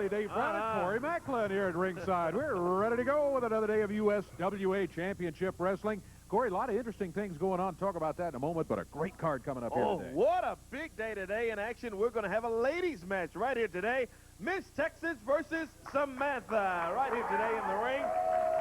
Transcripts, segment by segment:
buddy Dave Brown and Corey Macklin here at ringside. We're ready to go with another day of USWA Championship Wrestling. Corey, a lot of interesting things going on. Talk about that in a moment, but a great card coming up here today. What a big day today in action. We're going to have a ladies match right here today. Miss Texas versus Samantha right here today in the ring.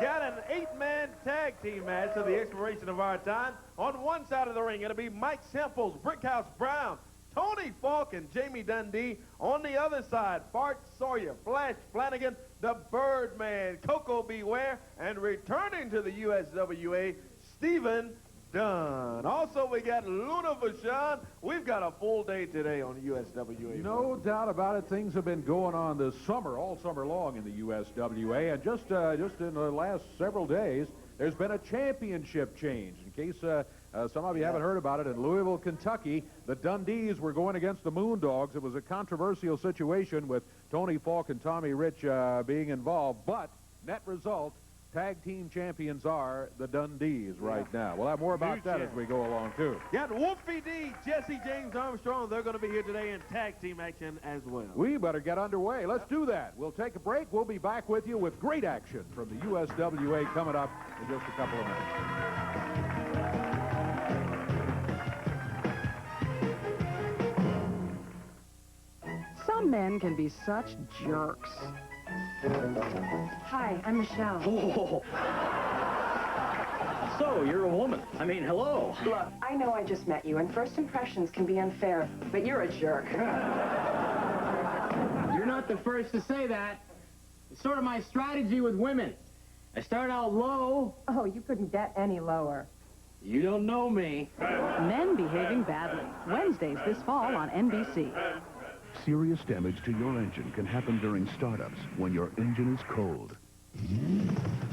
Got an 8-man tag team match to the expiration of our time. On one side of the ring, it'll be Mike Samples, Brickhouse Brown, Tony Falk, and Jamie Dundee. On the other side, Bart, Sawyer, Flanagan, the Birdman, Coco Beware, and returning to the USWA, Stephen Dunn. Also, we got Luna Vachon. We've got a full day today on USWA. No doubt about it. Things have been going on this summer, all summer long in the USWA. And just in the last several days, there's been a championship change. In case some of you haven't heard about it, in Louisville, Kentucky, the Dundees were going against the Moondogs. It was a controversial situation with Tony Falk and Tommy Rich being involved. But net result, tag team champions are the Dundees right now. We'll have more about that as we go along, too. Got Wolfie D, Jesse, James, Armstrong. They're going to be here today in tag team action as well. We better get underway. Let's do that. We'll take a break. We'll be back with you with great action from the USWA coming up in just a couple of minutes. Some men can be such jerks. Hi, I'm Michelle. Oh. So, you're a woman. I mean, hello. Look, I know I just met you, and first impressions can be unfair, but you're a jerk. You're not the first to say that. It's sort of my strategy with women. I start out low. Oh, you couldn't get any lower. You don't know me. Men Behaving Badly. Wednesdays this fall on NBC. Serious damage to your engine can happen during startups when your engine is cold.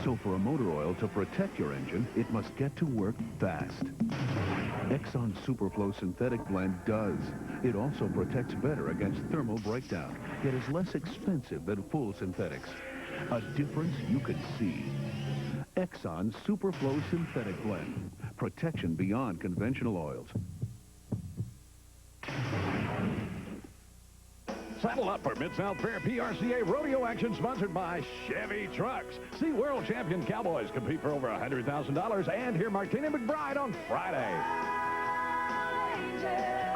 So for a motor oil to protect your engine, it must get to work fast. Exxon Superflow Synthetic Blend does. It also protects better against thermal breakdown, yet is less expensive than full synthetics. A difference you can see. Exxon Superflow Synthetic Blend. Protection beyond conventional oils. Saddle up for Mid-South Fair PRCA rodeo action sponsored by Chevy Trucks. See world champion cowboys compete for over $100,000 and hear Martina McBride on Friday.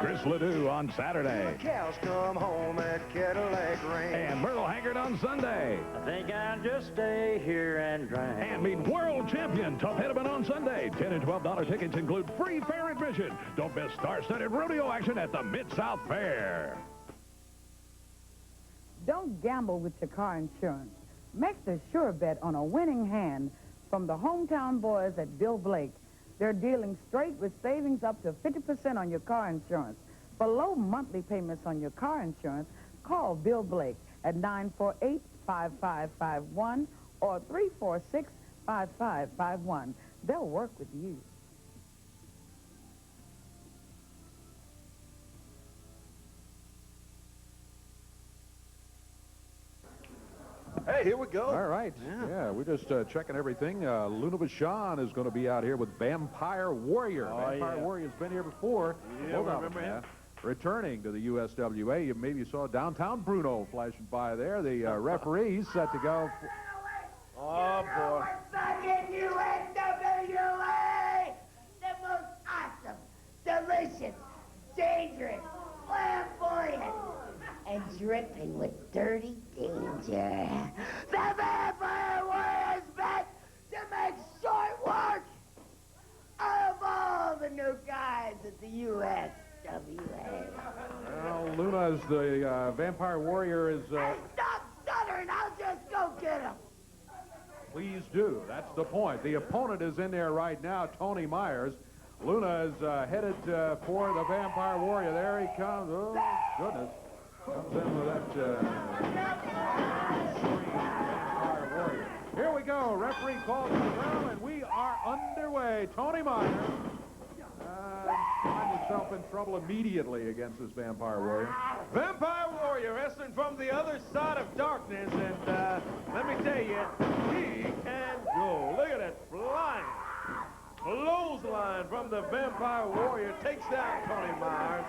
Chris Ledoux on Saturday. Cows come home at Cadillac Range. And Merle Haggard on Sunday. I think I'll just stay here and drink. And meet world champion Tough Hedeman on Sunday. $10 and $12 tickets include free fair admission. Don't miss star-studded rodeo action at the Mid-South Fair. Don't gamble with your car insurance. Make the sure bet on a winning hand from the hometown boys at Bill Blake. They're dealing straight with savings up to 50% on your car insurance. For low monthly payments on your car insurance, call Bill Blake at 948-5551 or 346-5551. They'll work with you. Hey, here we go. All right. Yeah, we're just checking everything. Luna Vachon is going to be out here with Vampire Warrior. Vampire Warrior's been here before. Yeah, remember him. Returning to the USWA. You maybe saw downtown Bruno flashing by there. The referee, he's set to go. Oh, boy. Fucking USWA! The most awesome, delicious, dangerous, flamboyant, and dripping with dirty danger. The Vampire Warrior is back to make short work of all the new guys at the USWA. Well, Luna's the Vampire Warrior is... Hey, stop stuttering! I'll just go get him. Please do. That's the point. The opponent is in there right now, Tony Myers. Luna is headed for the Vampire Warrior. There he comes. Oh, goodness. Comes in with that Vampire Warrior. Here we go. Referee calls the drum, and we are underway. Tony Myers finds himself in trouble immediately against this Vampire Warrior. Vampire Warrior wrestling from the other side of darkness, and let me tell you, he can go. Look at it, flying. Clothesline from the Vampire Warrior takes down Tony Myers.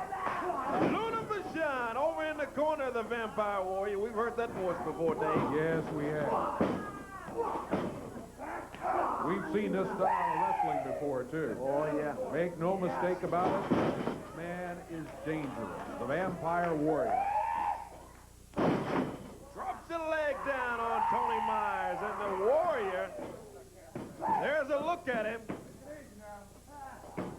Luna Vachon over in the corner the Vampire Warrior. We've heard that voice before, Dave. Yes, we have. We've seen this style of wrestling before, too. Oh, yeah. Make no mistake about it, this man is dangerous. The Vampire Warrior. Drops a leg down on Tony Myers, and the Warrior, there's a look at him.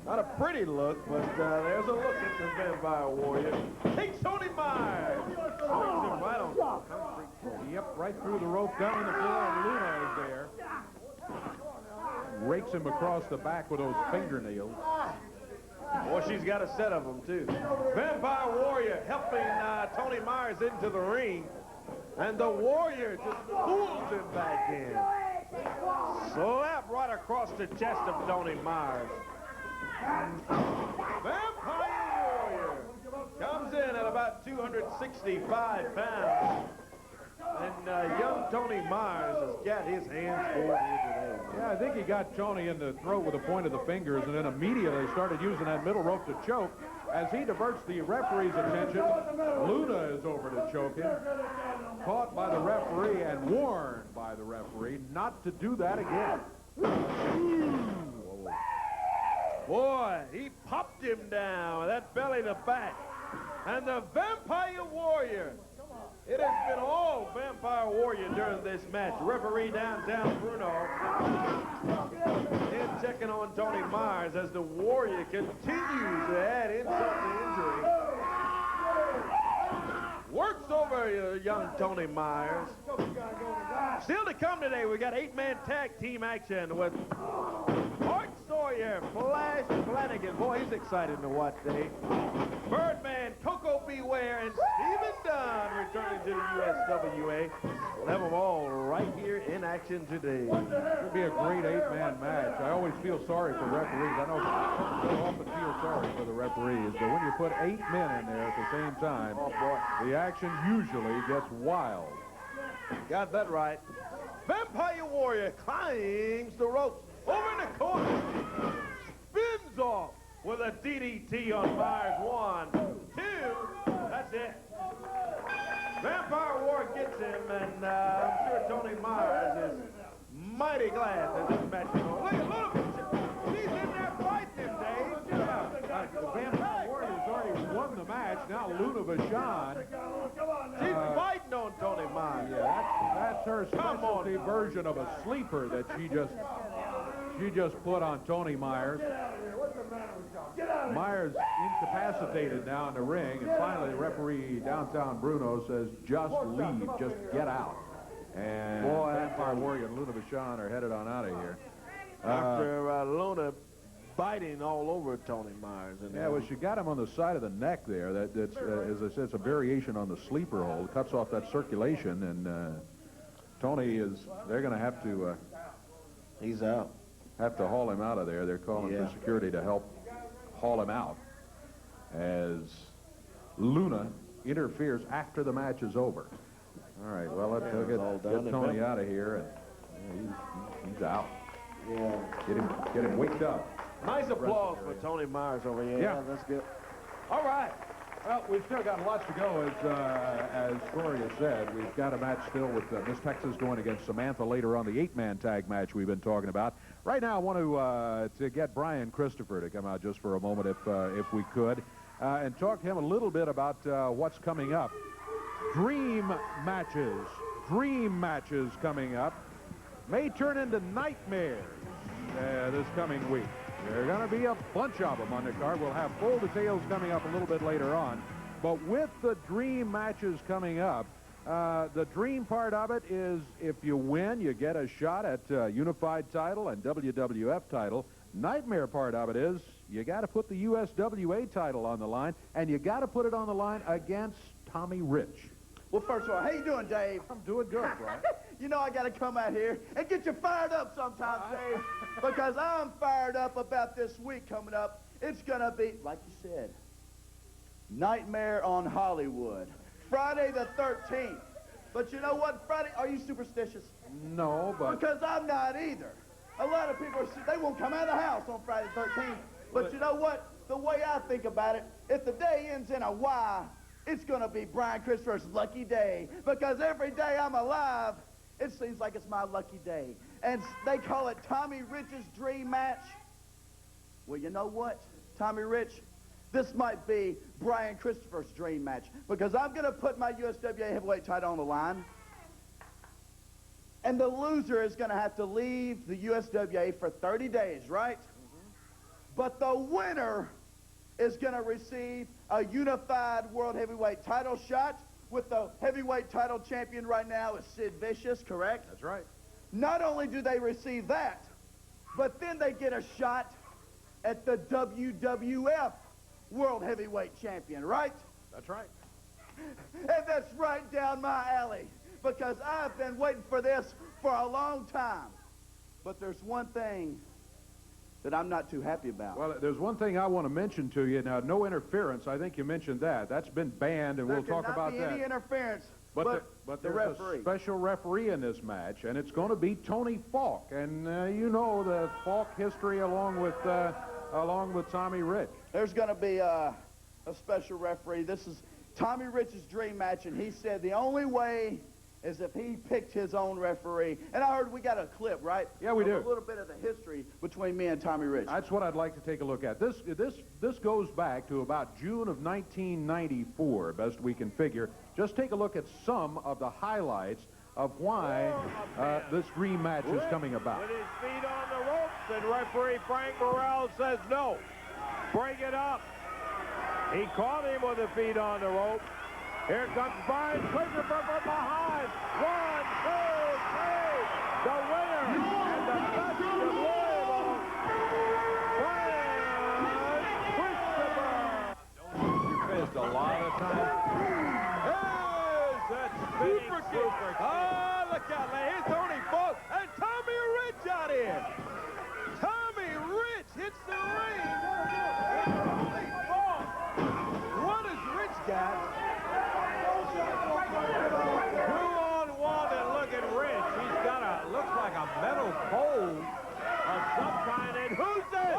Not a pretty look, but there's a look at the Vampire Warrior. Takes Tony Myers. Swings him right on. Yep, right through the rope, down on the floor, and Luna is there. Rakes him across the back with those fingernails. Boy, she's got a set of them, too. Vampire Warrior helping Tony Myers into the ring. And the Warrior just pulls him back in. Slap right across the chest of Tony Myers. Vampire Warrior comes in at about 265 pounds. And young Tony Myers has got his hands full here today. Yeah, I think he got Tony in the throat with the point of the fingers, and then immediately started using that middle rope to choke. As he diverts the referee's attention, Luna is over to choke him. Caught by the referee and warned by the referee not to do that again. Boy, he popped him down, that belly to back. And the Vampire Warrior, it has been all Vampire Warrior during this match. Referee downtown Bruno and checking on Tony Myers as the Warrior continues to add insult to injury. Works over young Tony Myers. Still to come today, we got 8-man tag team action with Bart, Sawyer, Flanagan. Boy, he's excited to watch today. Birdman, Coco Beware, and Stephen Dunn returning to the USWA. We'll have them all right here in action today. It'll be a great 8-man match. I always feel sorry for referees. I know I often feel sorry for the referees, but when you put 8 men in there at the same time, oh boy, the action usually gets wild. Got that right. Vampire Warrior climbs the ropes over in the corner, spins off with a DDT on Myers. 1, 2, that's it. Vampire Warrior gets him, and I'm sure Tony Myers is mighty glad that this match is on. Look at She's in there fighting him, Dave. The Vampire Warrior's already won the match. Now Luna Vachon. She's fighting on Tony Myers. Yeah, that's her specialty version of a sleeper that she just put on Tony Myers. Myers incapacitated now in the ring, and finally the referee downtown Bruno says, just leave, just get out. And Vampire Warrior and Luna Vachon are headed on out of here. After Luna biting all over Tony Myers. Yeah, well, she got him on the side of the neck there. That's, as I said, it's a variation on the sleeper hold. Cuts off that circulation, and Tony they're going to have to... he's out. Have to haul him out of there. They're calling for security to help haul him out as Luna interferes after the match is over. All right, well, let's get Tony out of here, and he's out. Yeah. Get him waked up. Nice applause for Tony Myers over here. Yeah, that's good. All right. Well, we've still got lots to go, as Corey has said. We've got a match still with Miss Texas going against Samantha later on, the 8-man tag match we've been talking about. Right now, I want to get Brian Christopher to come out just for a moment, if we could, and talk to him a little bit about what's coming up. Dream matches coming up may turn into nightmares this coming week. There are going to be a bunch of them on the card. We'll have full details coming up a little bit later on. But with the dream matches coming up, the dream part of it is if you win, you get a shot at unified title and WWF title. Nightmare part of it is you got to put the USWA title on the line, and you got to put it on the line against Tommy Rich. Well, first of all, how you doing, Dave? I'm doing good, Brian. You know I got to come out here and get you fired up sometimes, Dave, because I'm fired up about this week coming up. It's going to be, like you said, Nightmare on Hollywood, Friday the 13th. But you know what, Friday, are you superstitious? No, but... Because I'm not either. A lot of people, they won't come out of the house on Friday the 13th. But you know what? The way I think about it, if the day ends in a Y, it's going to be Brian Christopher's lucky day, because every day I'm alive, it seems like it's my lucky day. And they call it Tommy Rich's dream match. Well, you know what, Tommy Rich? This might be Brian Christopher's dream match, because I'm going to put my USWA heavyweight title on the line, and the loser is going to have to leave the USWA for 30 days, right? But the winner is going to receive a unified world heavyweight title shot, with the heavyweight title champion right now is Sid Vicious, correct? That's right. Not only do they receive that, but then they get a shot at the WWF World Heavyweight Champion, right? That's right. And that's right down my alley, because I've been waiting for this for a long time. But there's one thing that I'm not too happy about. Well, there's one thing I want to mention to you. Now, no interference. I think you mentioned that. That's been banned, and we'll talk about that. There cannot be any interference, but the there's referee. a special referee in this match, and it's going to be Tony Falk. And you know the Falk history along with Tommy Rich. There's going to be a special referee. This is Tommy Rich's dream match, and he said the only way is if he picked his own referee. And I heard we got a clip, right? Yeah, we do. A little bit of the history between me and Tommy Rich. That's what I'd like to take a look at. This goes back to about June of 1994, best we can figure. Just take a look at some of the highlights of why this dream match is coming about. With his feet on the ropes, and referee Frank Morrell says no. Bring it up. He caught him with the feet on the rope. Here comes Brian Christopher from behind. 1, 2, 3. The winner and the best of Louisville, Brian Christopher. You missed a lot of time. Here's that spinning super kick. Oh, look out. Here's Tony Falk and Tommy Rich out here. Tommy Rich hits the ring. Tony Falk. What has Rich got? 2-on-1, and look at Rich. He's got looks like a metal pole of some kind. And who's this?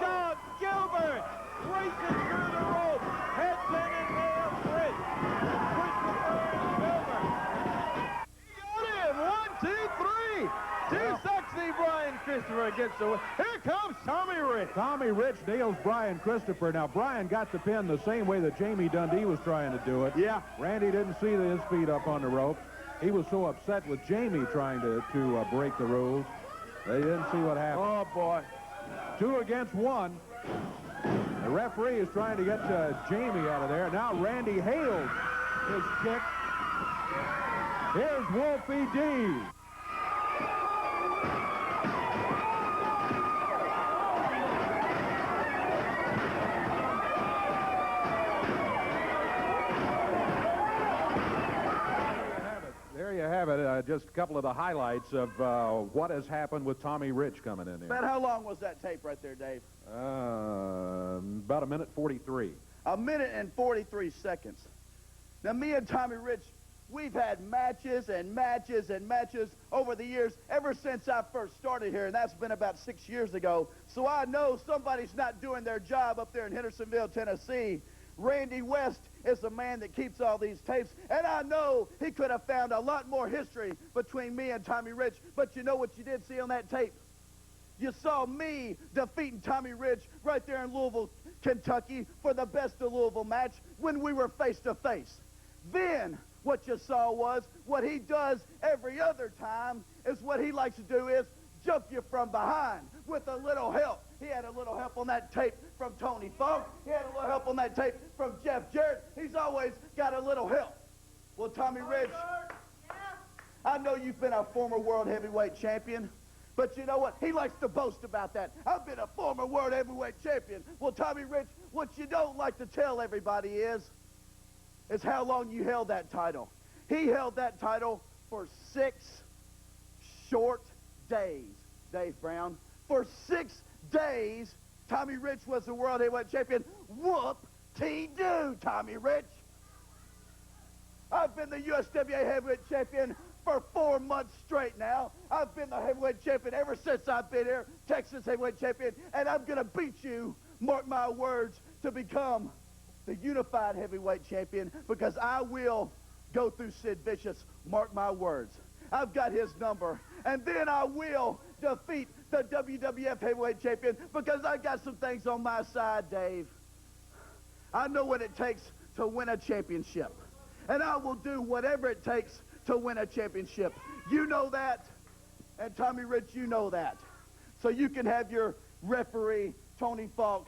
John Gilbert racing through the rope. Heads in and nails Rich. Christopher and Gilbert. He got him. 1, 2, 3. Too sexy, Brian Christopher gets the win. Here comes Tommy Rich. Tommy Rich nails Brian Christopher. Now, Brian got the pin the same way that Jamie Dundee was trying to do it. Yeah. Randy didn't see his feet up on the rope. He was so upset with Jamie trying to break the rules. They didn't see what happened. Oh, boy. 2 against 1. The referee is trying to get Jamie out of there. Now Randy hails his kick. Here's Wolfie D. There you have it. Just a couple of the highlights of what has happened with Tommy Rich coming in here. About how long was that tape right there, Dave? About 1:43. 1:43 seconds. Now, me and Tommy Rich, we've had matches and matches and matches over the years, ever since I first started here, and that's been about 6 years ago. So I know somebody's not doing their job up there in Hendersonville, Tennessee. Randy West is the man that keeps all these tapes, and I know he could have found a lot more history between me and Tommy Rich, but you know what you did see on that tape? You saw me defeating Tommy Rich right there in Louisville, Kentucky, for the Best of Louisville match when we were face-to-face. Then what you saw was what he does every other time is what he likes to do is jump you from behind with a little help. He had a little help on that tape from Tony Falk. He had a little help on that tape from Jeff Jarrett. He's always got a little help. Well, Tommy Rich, I know you've been a former world heavyweight champion, but you know what? He likes to boast about that. I've been a former world heavyweight champion. Well, Tommy Rich, what you don't like to tell everybody is how long you held that title. He held that title for 6 short days, Dave Brown. For 6 days, Tommy Rich was the world heavyweight champion. Whoop-tee-doo, Tommy Rich. I've been the USWA heavyweight champion for 4 months straight now. I've been the heavyweight champion ever since I've been here, Texas heavyweight champion, and I'm going to beat you, mark my words, to become the unified heavyweight champion, because I will go through Sid Vicious, mark my words. I've got his number, and then I will defeat the WWF heavyweight champion, because I got some things on my side, Dave. I know what it takes to win a championship, and I will do whatever it takes to win a championship. You know that, and Tommy Rich, you know that. So you can have your referee, Tony Falk.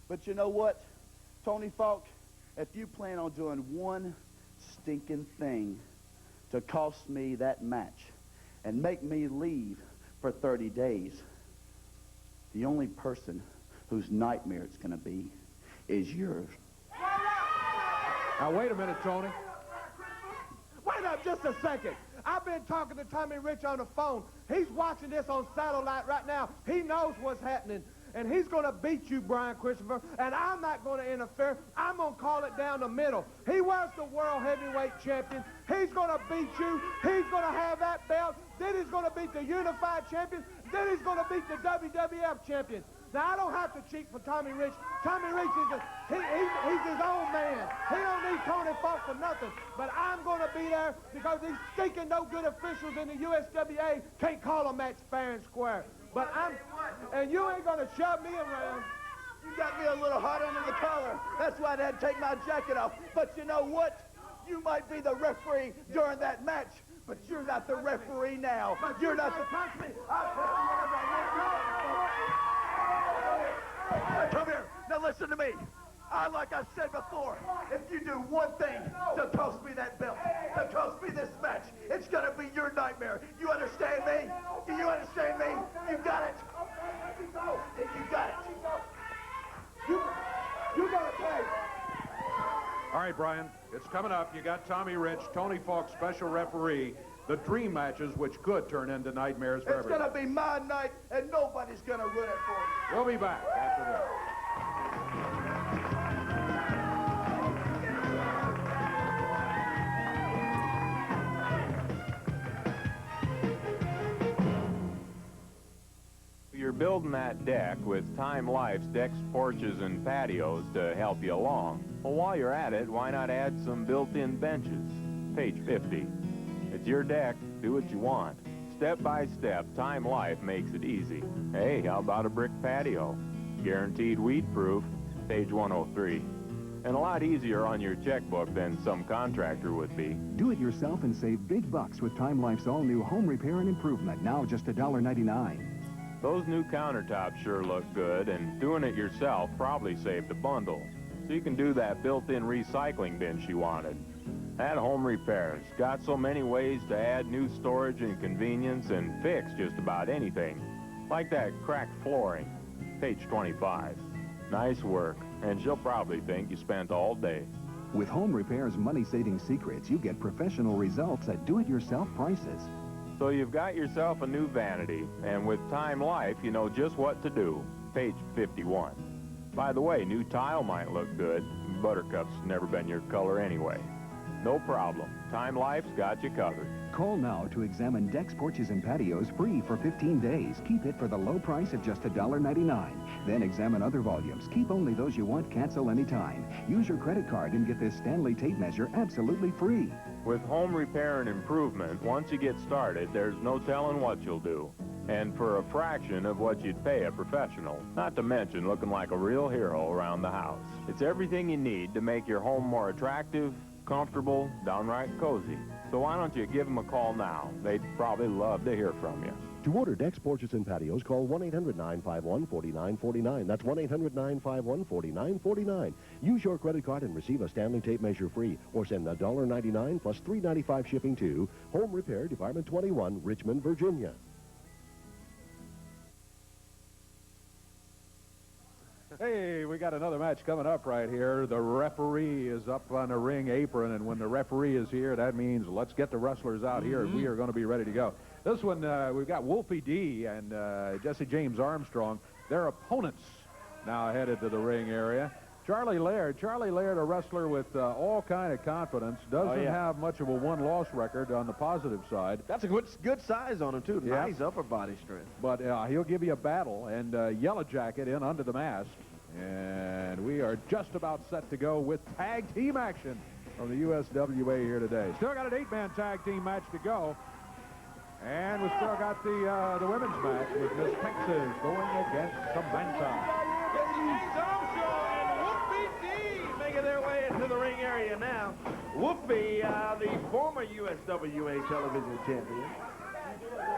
But you know what, Tony Falk, if you plan on doing one stinking thing to cost me that match and make me leave for 30 days, the only person whose nightmare it's going to be is yours. Now, wait a minute, Tony. Wait up just a second. I've been talking to Tommy Rich on the phone. He's watching this on satellite right now. He knows what's happening. And he's going to beat you, Brian Christopher, and I'm not going to interfere. I'm going to call it down the middle. He was the world heavyweight champion. He's going to beat you. He's going to have that belt. Then he's going to beat the unified champion. Then he's going to beat the WWF champion. Now, I don't have to cheat for Tommy Rich. Tommy Rich is he's his own man. He don't need Tony Falk for nothing. But I'm going to be there because these stinking no-good officials in the USWA can't call a match fair and square. But and you ain't going to shove me around. You got me a little hot under the collar. That's why I had to take my jacket off. But you know what? You might be the referee during that match, but you're not the referee now. But you're not the... Punch me. I'll tell you whatever I want. Come here. Now listen to me. Like I said before, if you do one thing to cost me that belt, to cost me this match, it's going to be your nightmare. You understand me? Do you understand me? You got it. You got it. You got to pay. All right, Brian, it's coming up. You got Tommy Rich, Tony Falk, special referee. The dream matches, which could turn into nightmares for everyone. It's going to be my night, and nobody's going to ruin it for me. We'll be back after this. You're building that deck with Time Life's decks, porches, and patios to help you along. Well, while you're at it, why not add some built-in benches? Page 50. It's your deck. Do what you want. Step by step, Time Life makes it easy. Hey, how about a brick patio? Guaranteed weed-proof. Page 103. And a lot easier on your checkbook than some contractor would be. Do it yourself and save big bucks with Time Life's all-new home repair and improvement, now just $1.99. Those new countertops sure look good, and doing it yourself probably saved a bundle. So you can do that built-in recycling bin she wanted. At Home Repairs, got so many ways to add new storage and convenience and fix just about anything. Like that cracked flooring. Page 25. Nice work, and she'll probably think you spent all day. With Home Repair's money-saving secrets, you get professional results at do-it-yourself prices. So you've got yourself a new vanity, and with Time Life, you know just what to do. Page 51. By the way, new tile might look good. Buttercup's never been your color anyway. No problem. Time Life's got you covered. Call now to examine decks, porches, and patios free for 15 days. Keep it for the low price of just $1.99. Then examine other volumes. Keep only those you want. Cancel anytime. Use your credit card and get this Stanley tape measure absolutely free. With home repair and improvement, once you get started, there's no telling what you'll do. And for a fraction of what you'd pay a professional. Not to mention looking like a real hero around the house. It's everything you need to make your home more attractive, comfortable, downright cozy. So why don't you give them a call now? They'd probably love to hear from you. To order decks, porches, and patios, call 1-800-951-4949. That's 1-800-951-4949. Use your credit card and receive a Stanley tape measure free, or send $1.99 plus $3.95 shipping to Home Repair, Department 21, Richmond, Virginia. Hey, we got another match coming up right here. The referee is up on the ring apron, and when the referee is here, that means let's get the wrestlers out here, and we are going to be ready to go. This one, we've got Wolfie D and Jesse James Armstrong. Their opponents now headed to the ring area. Charlie Laird, a wrestler with all kind of confidence, doesn't have much of a one-loss record on the positive side. That's a good size on him, too. Nice upper body strength. But he'll give you a battle, and Yellow Jacket in under the mask. And we are just about set to go with tag team action from the USWA here today. Still got an 8-man tag team match to go. And we still got the women's match with Miss Texas going against Samantha. Armstrong and Wolfie making their way into the ring area now. Wolfie, the former USWA television champion.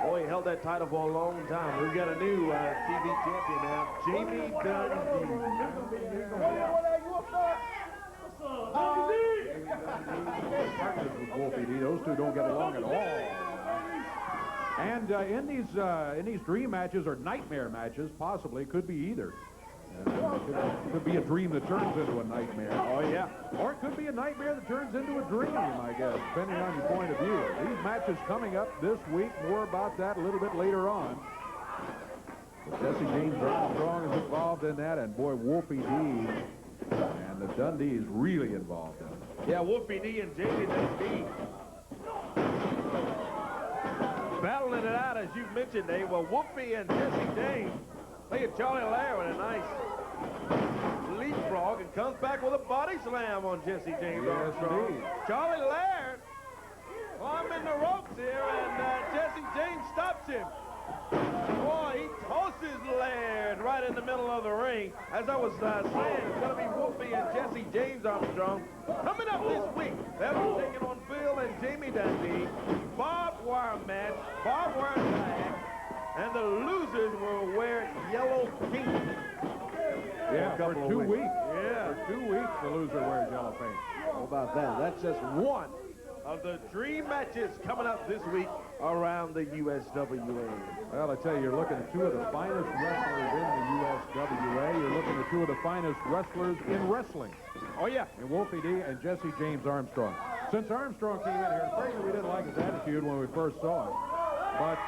Boy, he held that title for a long time. We've got a new TV champion now, Jamie Partners with Wolfie D. Those two don't get along at all. And in these dream matches or nightmare matches, possibly could be either. Could be a dream that turns into a nightmare. Oh yeah. Or it could be a nightmare that turns into a dream, I guess, depending on your point of view. These matches coming up this week. More about that a little bit later on. But Jesse James Armstrong is involved in that, and boy, Wolfie D and the Dundees really involved in it. Yeah, Wolfie D and Jamie Dundee battling it out, as you mentioned, Dave. Well, Wolfie and Jesse James. Look at Charlie Laird with a nice leapfrog and comes back with a body slam on Jesse James Armstrong. Indeed. Charlie Laird climbing the ropes here, and Jesse James stops him. Boy, he tosses Laird right in the middle of the ring. As I was saying, it's going to be Wolfie and Jesse James Armstrong. Coming up this week, they'll be taking on Bill and Jamie Dundee. Barbed wire match, barbed wire tag, and the losers will wear yellow paint. Yeah, for 2 weeks. Yeah. For 2 weeks, the loser wears yellow paint. How about that? That's just one of the dream matches coming up this week around the USWA. Well, I tell you, you're looking at two of the finest wrestlers in the USWA. You're looking at two of the finest wrestlers in wrestling. Oh, yeah. And Wolfie D and Jesse James Armstrong. Since Armstrong came in here, frankly, we didn't like his attitude when we first saw him. But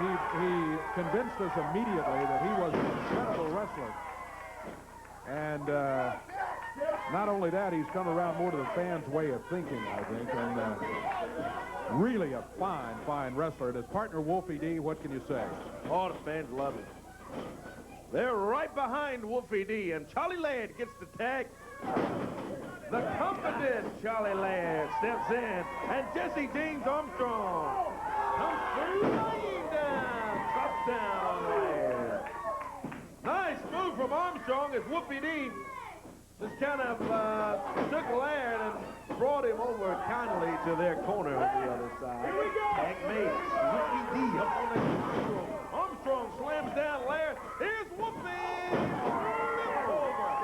he convinced us immediately that he was an incredible wrestler. And not only that, he's come around more to the fans' way of thinking, I think. And really a fine, fine wrestler. And his partner, Wolfie D, what can you say? Oh, the fans love him. They're right behind Wolfie D, and Charlie Laird gets the tag. The confident Charlie Laird steps in, and Jesse James Armstrong comes flying down, drops down on Laird. Nice move from Armstrong as Wolfie D just kind of took Laird and brought him over kindly to their corner on the other side. Here we go! Checkmate. Wolfie D up on the Armstrong slams down Laird. Here's Wolfie!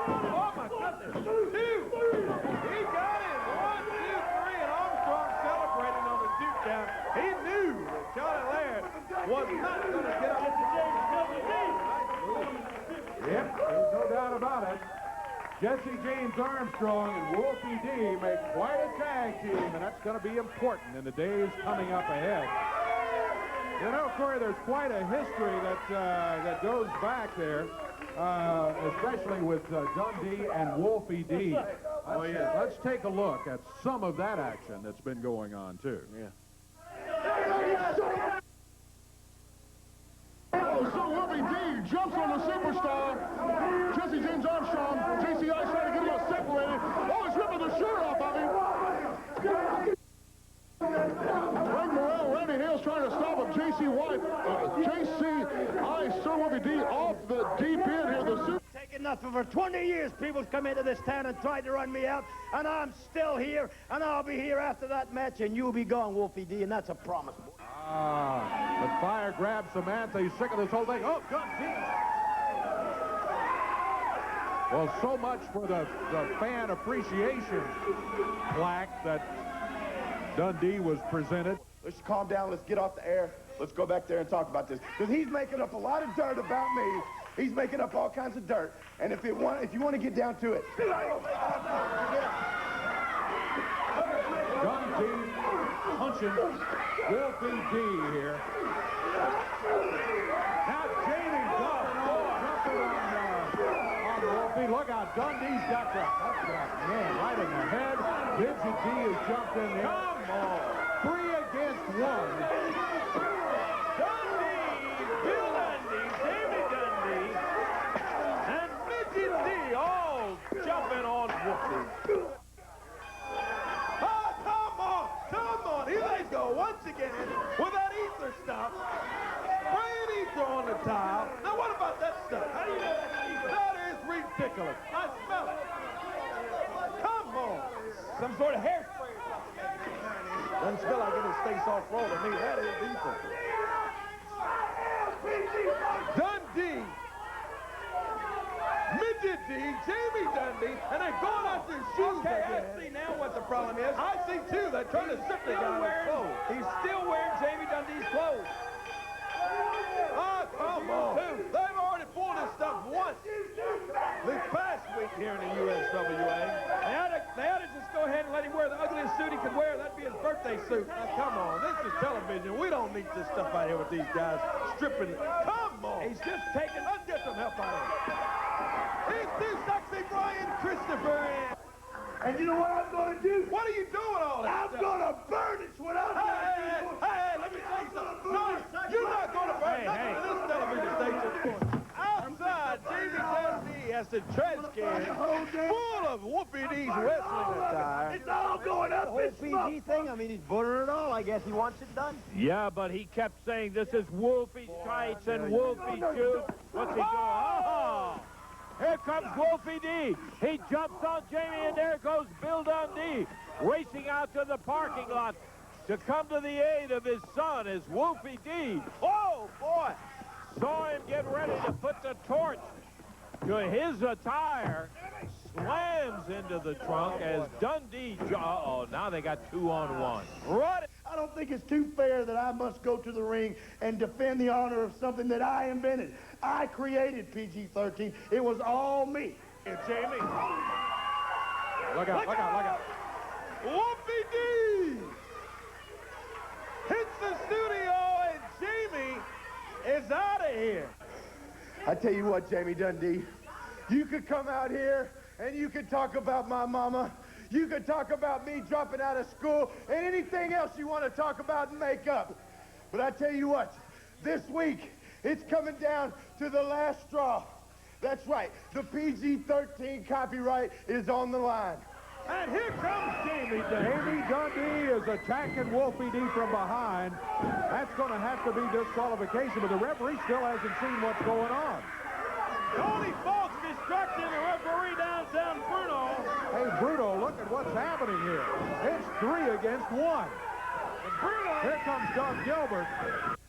Oh, my goodness. 2. He got him. 1, 2, 3, and Armstrong celebrating on the 2 count. He knew that Charlie Laird was not going to get up. Yep, there's no doubt about it. Jesse James Armstrong and Wolfie D make quite a tag team, and that's going to be important in the days coming up ahead. You know, Corey, there's quite a history that goes back there, especially with Dundee and Wolfie D. Let's take a look at some of that action that's been going on, too. Yeah. So Wolfie D jumps on the superstar. Jesse James Armstrong. JCI trying to get him separated. Oh, he's ripping the shirt off of him. Frank Morrell, Randy Hale's trying to stop him. JCI, Sir Wolfie D off the deep end here. The super. Taking nothing for 20 years. People's come into this town and tried to run me out, and I'm still here, and I'll be here after that match, and you'll be gone, Wolfie D, and that's a promise. But Fire grabs Samantha. He's sick of this whole thing. Oh, good deep. Well, so much for the fan appreciation plaque that Dundee was presented. Let's calm down. Let's get off the air. Let's go back there and talk about this. Because he's making up a lot of dirt about me. He's making up all kinds of dirt. And if you want to get down to it. Dundee punching Wolfie D here. Now Jamie Dunn jumping on Wolfie. Look out, Dundee's got that man right in the head. Midget D has jumped in there. Come on. 3 against 1. Dundee, Bill Dundee, Jamie Dundee, and Midget D Wolfie. Oh, come on. Here they go once again with that ether stuff. Spraying ether on the tile. Now, what about that stuff? How do you know that's ether? That is ridiculous. I smell it. Come on. Some sort of hairspray or something. Doesn't smell like it stays off roll to me. That is ether. Dundee. Midget D, Jamie Dundee, and they're going out their shoes again. I see now what the problem is. I see, too. They're trying to strip the guy with clothes. He's still wearing Jamie Dundee's clothes. Oh, come on. They've already pulled this stuff once. This past week here in the USWA. They ought to just go ahead and let him wear the ugliest suit he could wear. That'd be his birthday suit. Now, come on. This is television. We don't need this stuff out here with these guys stripping. Come on. He's just taking. Let's get some help out of him. He's too sexy, Brian Christopher. And you know what I'm going to do? What are you doing all this I'm going to burn it. What I'm Hey, let me tell you something. No, you're not going to burn nothing in this television station. Outside, Jamie Dundee has the trash can full of Whoopie D's wrestling attire. It's all going up in smoke. PG thing, I mean, he's buttering it all. I guess he wants it done. Yeah, but he kept saying this is Wolfie's tights and Wolfie's shoes. What's he doing? Oh! Here comes Wolfie D. He jumps on Jamie, and there goes Bill Dundee, racing out to the parking lot to come to the aid of his son as Wolfie D. Oh, boy! Saw him get ready to put the torch to his attire, slams into the trunk as Dundee... Uh-oh, now they got 2-on-1. Right. I don't think it's too fair that I must go to the ring and defend the honor of something that I invented. I created PG-13. It was all me. Here, Jamie. Look out. Wolfie D hits the studio, and Jamie is out of here. I tell you what, Jamie Dundee, you could come out here and you could talk about my mama. You could talk about me dropping out of school and anything else you want to talk about and make up. But I tell you what, this week, it's coming down to the last straw. That's right, the PG-13 copyright is on the line. And here comes Jamie Dundee. Jamie Dundee is attacking Wolfie D from behind. That's going to have to be disqualification, but the referee still hasn't seen what's going on. Tony Falk distracting the referee downtown Bruno. Hey, Bruno, look at what's happening here. It's 3 against 1. Bruno. Here comes Doug Gilbert.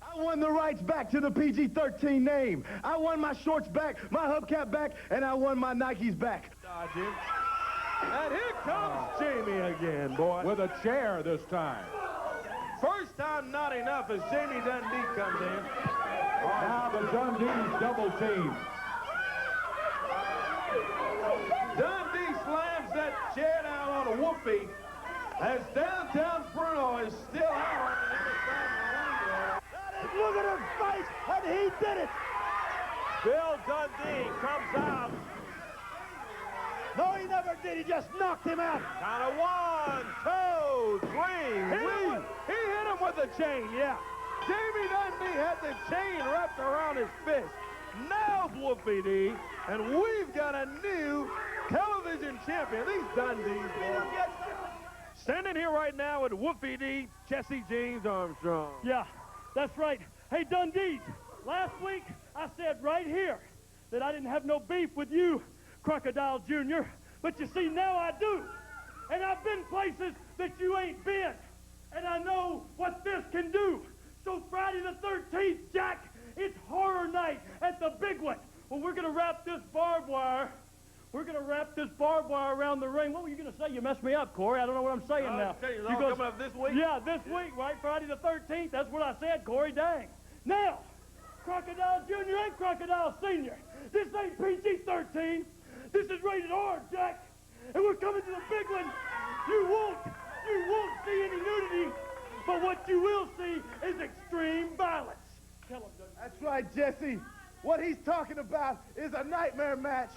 I won the rights back to the PG-13 name. I won my shorts back, my hubcap back, and I won my Nikes back. Dodging. And here comes Jamie again, boy. With a chair this time. First time not enough as Jamie Dundee comes in. Now the Dundees double team. Dundee slams that chair down on a Wolfie as downtown Bruno is still out on the other side of the ring. Look at his face, and he did it. Bill Dundee comes out. No, he never did. He just knocked him out. Count of 1, 2, 3. He hit him with the chain, yeah. Jamie Dundee had the chain wrapped around his fist. Now Wolfie D, and we've got a new television champion. These Dundees, boy. Standing here right now with Wolfie D, Jesse James Armstrong. Yeah, that's right. Hey, Dundees, last week I said right here that I didn't have no beef with you, Crocodile Jr., but you see, now I do. And I've been places that you ain't been. And I know what this can do. So Friday the 13th, Jack, it's horror night at the big one. Well, we're going to wrap this barbed wire. We're going to wrap this barbed wire around the ring. What were you going to say? You messed me up, Corey. I don't know what I'm saying now. It's all coming up this week? Yeah, this week, right? Friday the 13th. That's what I said, Corey. Dang. Now, Crocodile Jr. and Crocodile Sr. This ain't PG-13. This is rated R, Jack. And we're coming to the big one. You won't see any nudity, but what you will see is extreme violence. Tell him, Doug. That's right, Jesse. What he's talking about is a nightmare match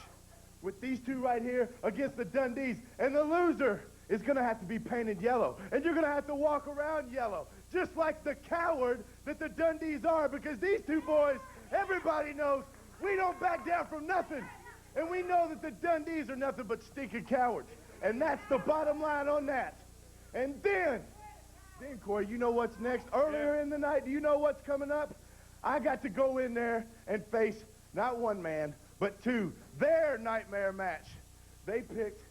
with these two right here against the Dundees. And the loser is going to have to be painted yellow. And you're going to have to walk around yellow, just like the coward that the Dundees are, because these two boys, everybody knows, we don't back down from nothing. And we know that the Dundees are nothing but stinking cowards. And that's the bottom line on that. And then Corey, you know what's next? Earlier in the night, do you know what's coming up? I got to go in there and face not one man, but two. Their nightmare match. They picked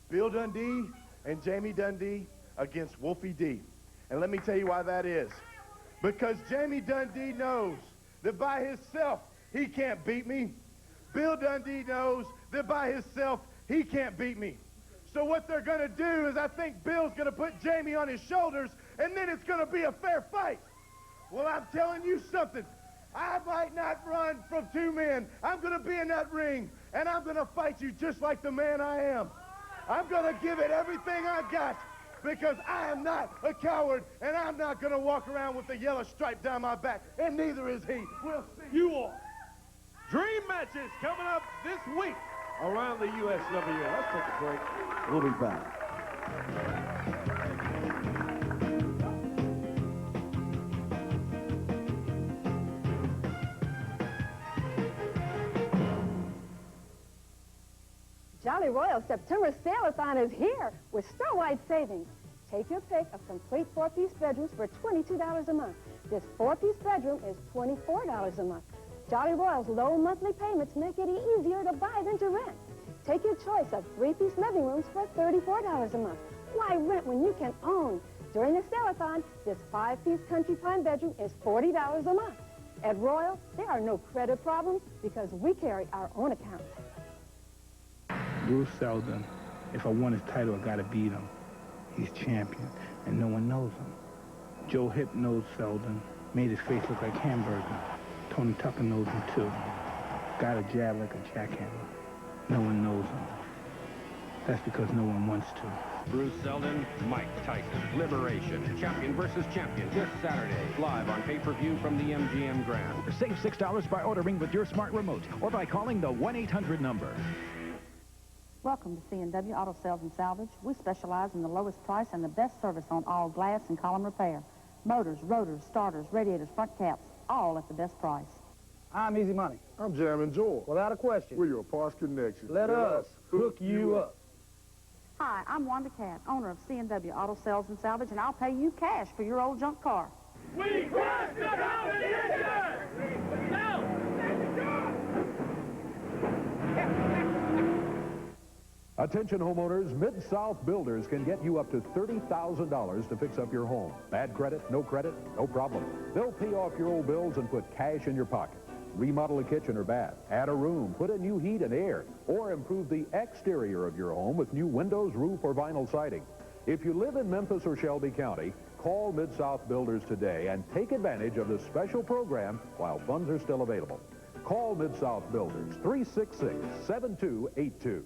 Bill Dundee and Jamie Dundee against Wolfie D. And let me tell you why that is. Because Jamie Dundee knows that by himself, he can't beat me. Bill Dundee knows that by himself, he can't beat me. So what they're going to do is I think Bill's going to put Jamie on his shoulders, and then it's going to be a fair fight. Well, I'm telling you something. I might not run from two men. I'm going to be in that ring, and I'm going to fight you just like the man I am. I'm going to give it everything I got because I am not a coward, and I'm not going to walk around with the yellow stripe down my back, and neither is he. We'll see. You are. Dream matches coming up this week around the USWA. Let's take a break. We'll be back. Jolly Royal September Sale-a-thon is here with store-wide savings. Take your pick of complete four-piece bedrooms for $22 a month. This four-piece bedroom is $24 a month. Jolly Royal's low monthly payments make it easier to buy than to rent. Take your choice of three-piece living rooms for $34 a month. Why rent when you can own? During the sale-a-thon, this five-piece country pine bedroom is $40 a month. At Royal, there are no credit problems because we carry our own account. Bruce Seldon, if I want his title, I gotta beat him. He's champion, and no one knows him. Joe Hip knows Seldon, made his face look like hamburger. Tony Tucker knows him too. Got a jab like a jackhammer. No one knows him. That's because no one wants to. Bruce Seldon, Mike Tyson, Liberation, champion versus champion this Saturday, live on pay-per-view from the MGM Grand. Save $6 by ordering with your smart remote or by calling the 1-800 number. Welcome to C&W Auto Sales and Salvage. We specialize in the lowest price and the best service on all glass and column repair. Motors, rotors, starters, radiators, front caps, all at the best price. I'm Easy Money. I'm Jammin' Joel. Without a question. We're your parts connection. Let us hook you up. Hi, I'm Wanda Cat, owner of C&W Auto Sales and Salvage, and I'll pay you cash for your old junk car. We crush the competition! Now! Attention homeowners, Mid-South Builders can get you up to $30,000 to fix up your home. Bad credit, no problem. They'll pay off your old bills and put cash in your pocket. Remodel a kitchen or bath, add a room, put in new heat and air, or improve the exterior of your home with new windows, roof, or vinyl siding. If you live in Memphis or Shelby County, call Mid-South Builders today and take advantage of this special program while funds are still available. Call Mid-South Builders, 366-7282.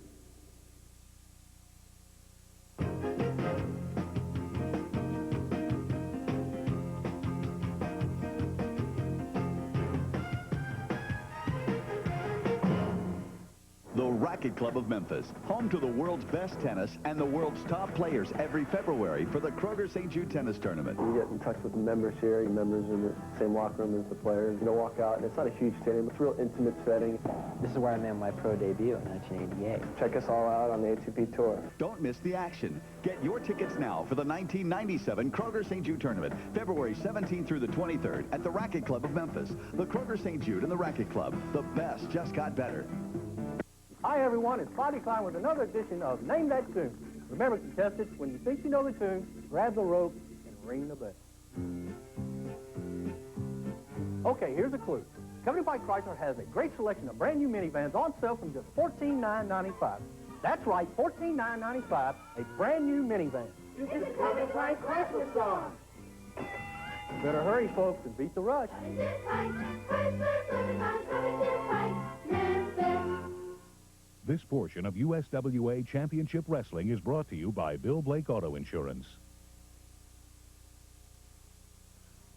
The Racket Club of Memphis, home to the world's best tennis and the world's top players every February for the Kroger St. Jude Tennis Tournament. You get in touch with the members here. Your members in the same locker room as the players. You know, walk out, and it's not a huge stadium. It's a real intimate setting. This is where I made my pro debut in 1988. Check us all out on the ATP Tour. Don't miss the action. Get your tickets now for the 1997 Kroger St. Jude Tournament, February 17th through the 23rd at the Racket Club of Memphis. The Kroger St. Jude and the Racket Club. The best just got better. Hi, everyone. It's Bobby Klein with another edition of Name That Tune. Remember, contestants, when you think you know the tune, grab the rope and ring the bell. Okay, here's a clue. Company by Chrysler has a great selection of brand new minivans on sale from just $14,995. That's right, $14,995, a brand new minivan. This is the Company by Chrysler song. Better hurry, folks, and beat the rush. This portion of USWA Championship Wrestling is brought to you by Bill Blake Auto Insurance.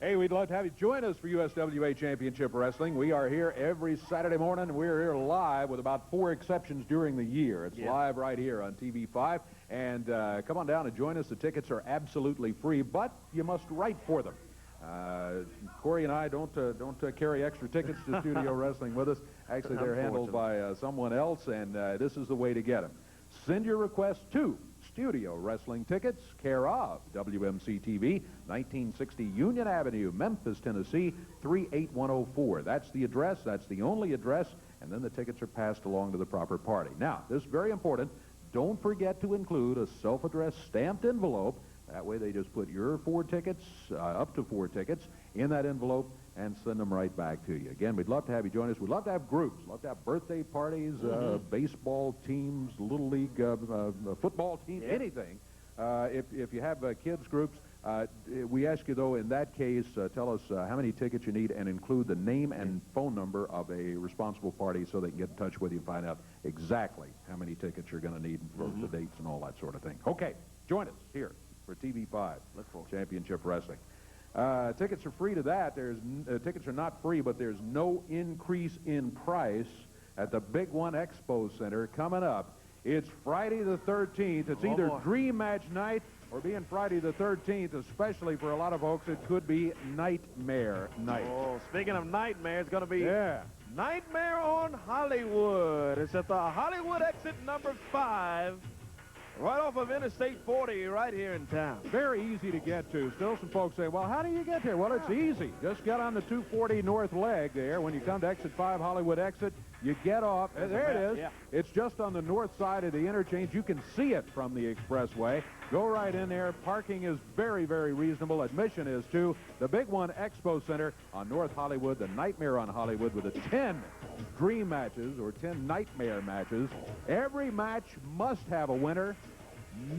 Hey, we'd love to have you join us for USWA Championship Wrestling. We are here every Saturday morning. We're here live with about 4 exceptions during the year. It's live right here on TV5. And come on down and join us. The tickets are absolutely free, but you must write for them. Corey and I don't carry extra tickets to Studio Wrestling with us. Actually, they're handled by someone else, and this is the way to get them. Send your request to Studio Wrestling Tickets, care of WMC-TV, 1960 Union Avenue, Memphis, Tennessee, 38104. That's the address. That's the only address, and then the tickets are passed along to the proper party. Now, this is very important. Don't forget to include a self-addressed stamped envelope. That way they just put your 4 tickets, up to 4 tickets, in that envelope and send them right back to you. Again, we'd love to have you join us. We'd love to have groups, love to have birthday parties, baseball teams, little league, football team, anything. If you have kids groups, we ask you, though, in that case, tell us how many tickets you need and include the name and phone number of a responsible party so they can get in touch with you and find out exactly how many tickets you're going to need for the dates and all that sort of thing. Okay, join us here for TV5 Championship Wrestling. Tickets are free to that. Tickets are not free, but there's no increase in price at the Big One Expo Center coming up. It's Friday the 13th. It's either Dream Match Night or being Friday the 13th, especially for a lot of folks, it could be Nightmare Night. Oh, speaking of Nightmare, it's going to be Nightmare on Hollywood. It's at the Hollywood exit number 5. Right off of Interstate 40 right here in town. Very easy to get to. Still some folks say, well, how do you get there? Well, it's easy. Just get on the 240 north leg there. When you come to exit 5, Hollywood exit, you get off. There it is. Yeah. It's just on the north side of the interchange. You can see it from the expressway. Go right in there. Parking is very, very reasonable. Admission is, too. The Big One Expo Center on North Hollywood, the Nightmare on Hollywood, with the 10 dream matches or 10 nightmare matches. Every match must have a winner.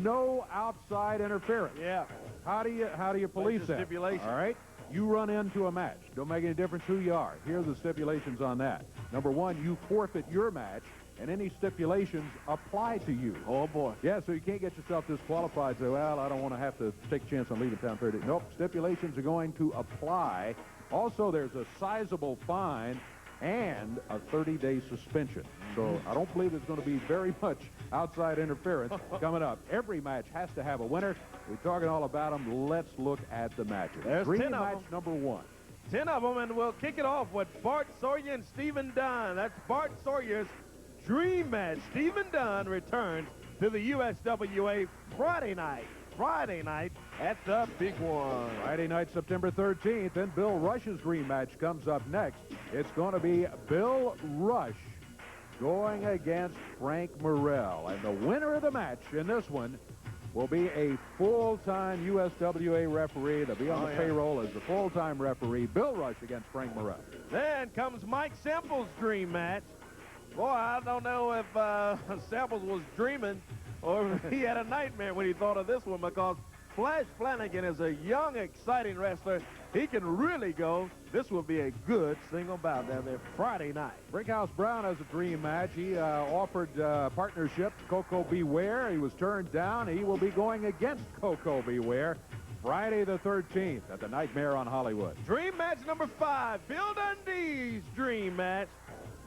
No outside interference. Yeah. How do you police that? Stipulation. All right. You run into a match. Don't make any difference who you are. Here are the stipulations on that. Number 1, you forfeit your match, and any stipulations apply to you. Oh, boy. Yeah, so you can't get yourself disqualified. Say, well, I don't want to have to take a chance on leaving town Thursday. Nope, stipulations are going to apply. Also, there's a sizable fine and a 30-day suspension. So I don't believe there's going to be very much outside interference coming up. Every match has to have a winner. We're talking all about them. Let's look at the matches. There's Dream 10 of match them. number 1. 10 of them, and we'll kick it off with Bart Sawyer and Stephen Dunn. That's Bart Sawyer's dream match. Stephen Dunn returns to the USWA Friday night at the Big One. Friday night, September 13th, and Bill Rush's dream match comes up next. It's going to be Bill Rush going against Frank Morrell. And the winner of the match in this one will be a full-time USWA referee. They'll be on the payroll as the full-time referee. Bill Rush against Frank Morrell. Then comes Mike Sample's dream match. Boy, I don't know if Samples was dreaming or if he had a nightmare when he thought of this one, because Flash Flanagan is a young, exciting wrestler. He can really go. This will be a good single bout down there Friday night. Brickhouse Brown has a dream match. He offered partnership to Coco Beware. He was turned down. He will be going against Coco Beware Friday the 13th at the Nightmare on Hollywood. Dream match number 5, Bill Dundee's dream match.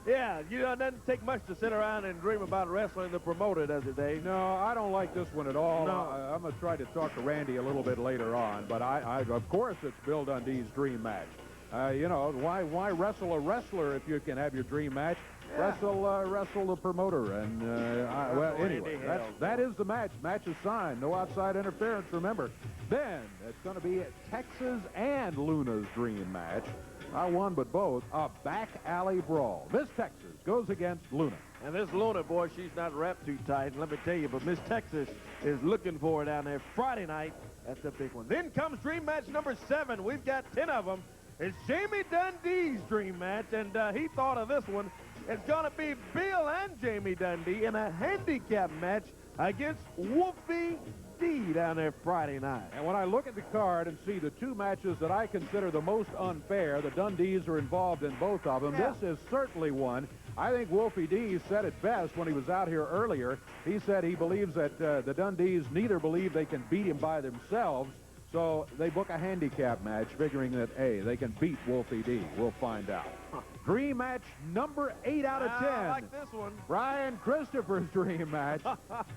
Yeah, you know, it doesn't take much to sit around and dream about wrestling the promoter, does it, Dave? No, I don't like this one at all. No. I'm going to try to talk to Randy a little bit later on, but I of course, it's Bill Dundee's dream match. You know, why wrestle a wrestler if you can have your dream match? Yeah. Wrestle the promoter, and well, anyway, that is the match. Match is signed. No outside interference. Remember. Then it's going to be Texas and Luna's dream match. Not one, but both. A back alley brawl. Miss Texas goes against Luna. And this Luna, boy, she's not wrapped too tight, let me tell you, but Miss Texas is looking for her down there Friday night at the Big One. Then comes dream match number 7. We've got 10 of them. It's Jamie Dundee's dream match, and he thought of this one. It's going to be Bill and Jamie Dundee in a handicap match against Wolfie down there Friday night. And when I look at the card and see the 2 matches that I consider the most unfair, the Dundees are involved in both of them. Yeah. This is certainly one. I think Wolfie D said it best when he was out here earlier. He said he believes that the Dundees neither believe they can beat him by themselves, so they book a handicap match figuring that, hey, they can beat Wolfie D. We'll find out. Dream match number 8 out of 10. I like this one. Brian Christopher's dream match.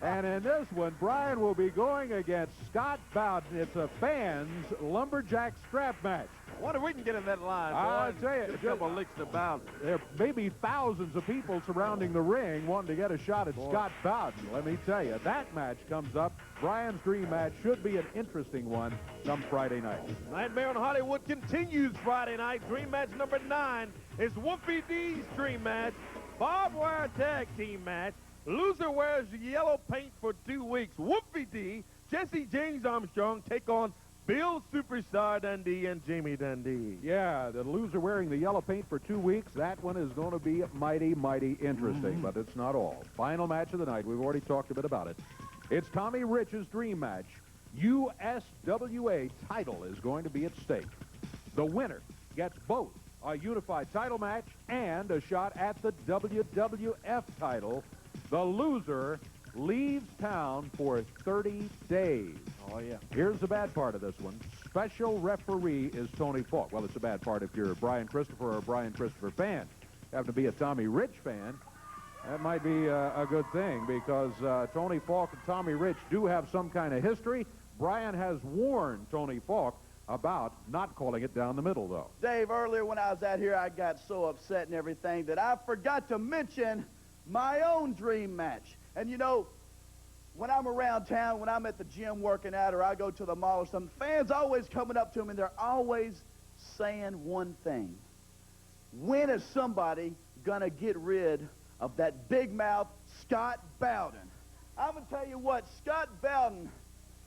And in this one, Brian will be going against Scott Bowden. It's a fans lumberjack strap match. I wonder if we can get in that line. I'll tell you, a couple licks to Bowden. There may be thousands of people surrounding the ring wanting to get a shot at Scott Bowden. Let me tell you, that match comes up. Brian's dream match should be an interesting one come Friday night. Nightmare on Hollywood continues Friday night. Dream match number 9 is Wolfie D's dream match. Barbed wire tag team match. Loser wears yellow paint for 2 weeks. Wolfie D, Jesse James Armstrong take on Bill Superstar Dundee and Jamie Dundee. Yeah, the loser wearing the yellow paint for 2 weeks. That one is going to be mighty, mighty interesting, but it's not all. Final match of the night. We've already talked a bit about it. It's Tommy Rich's dream match. USWA title is going to be at stake. The winner gets both a unified title match and a shot at the WWF title. The loser leaves town for 30 days. Oh, yeah. Here's the bad part of this one. Special referee is Tony Falk. Well, it's a bad part if you're a Brian Christopher or a Brian Christopher fan. Happen to be a Tommy Rich fan, that might be a good thing because Tony Falk and Tommy Rich do have some kind of history. Brian has warned Tony Falk about not calling it down the middle, though. Dave, earlier when I was out here, I got so upset and everything that I forgot to mention my own dream match. And, you know, when I'm around town, when I'm at the gym working out or I go to the mall or something, fans always coming up to me and they're always saying one thing. When is somebody going to get rid of that big mouth Scott Bowden? I'm going to tell you what, Scott Bowden,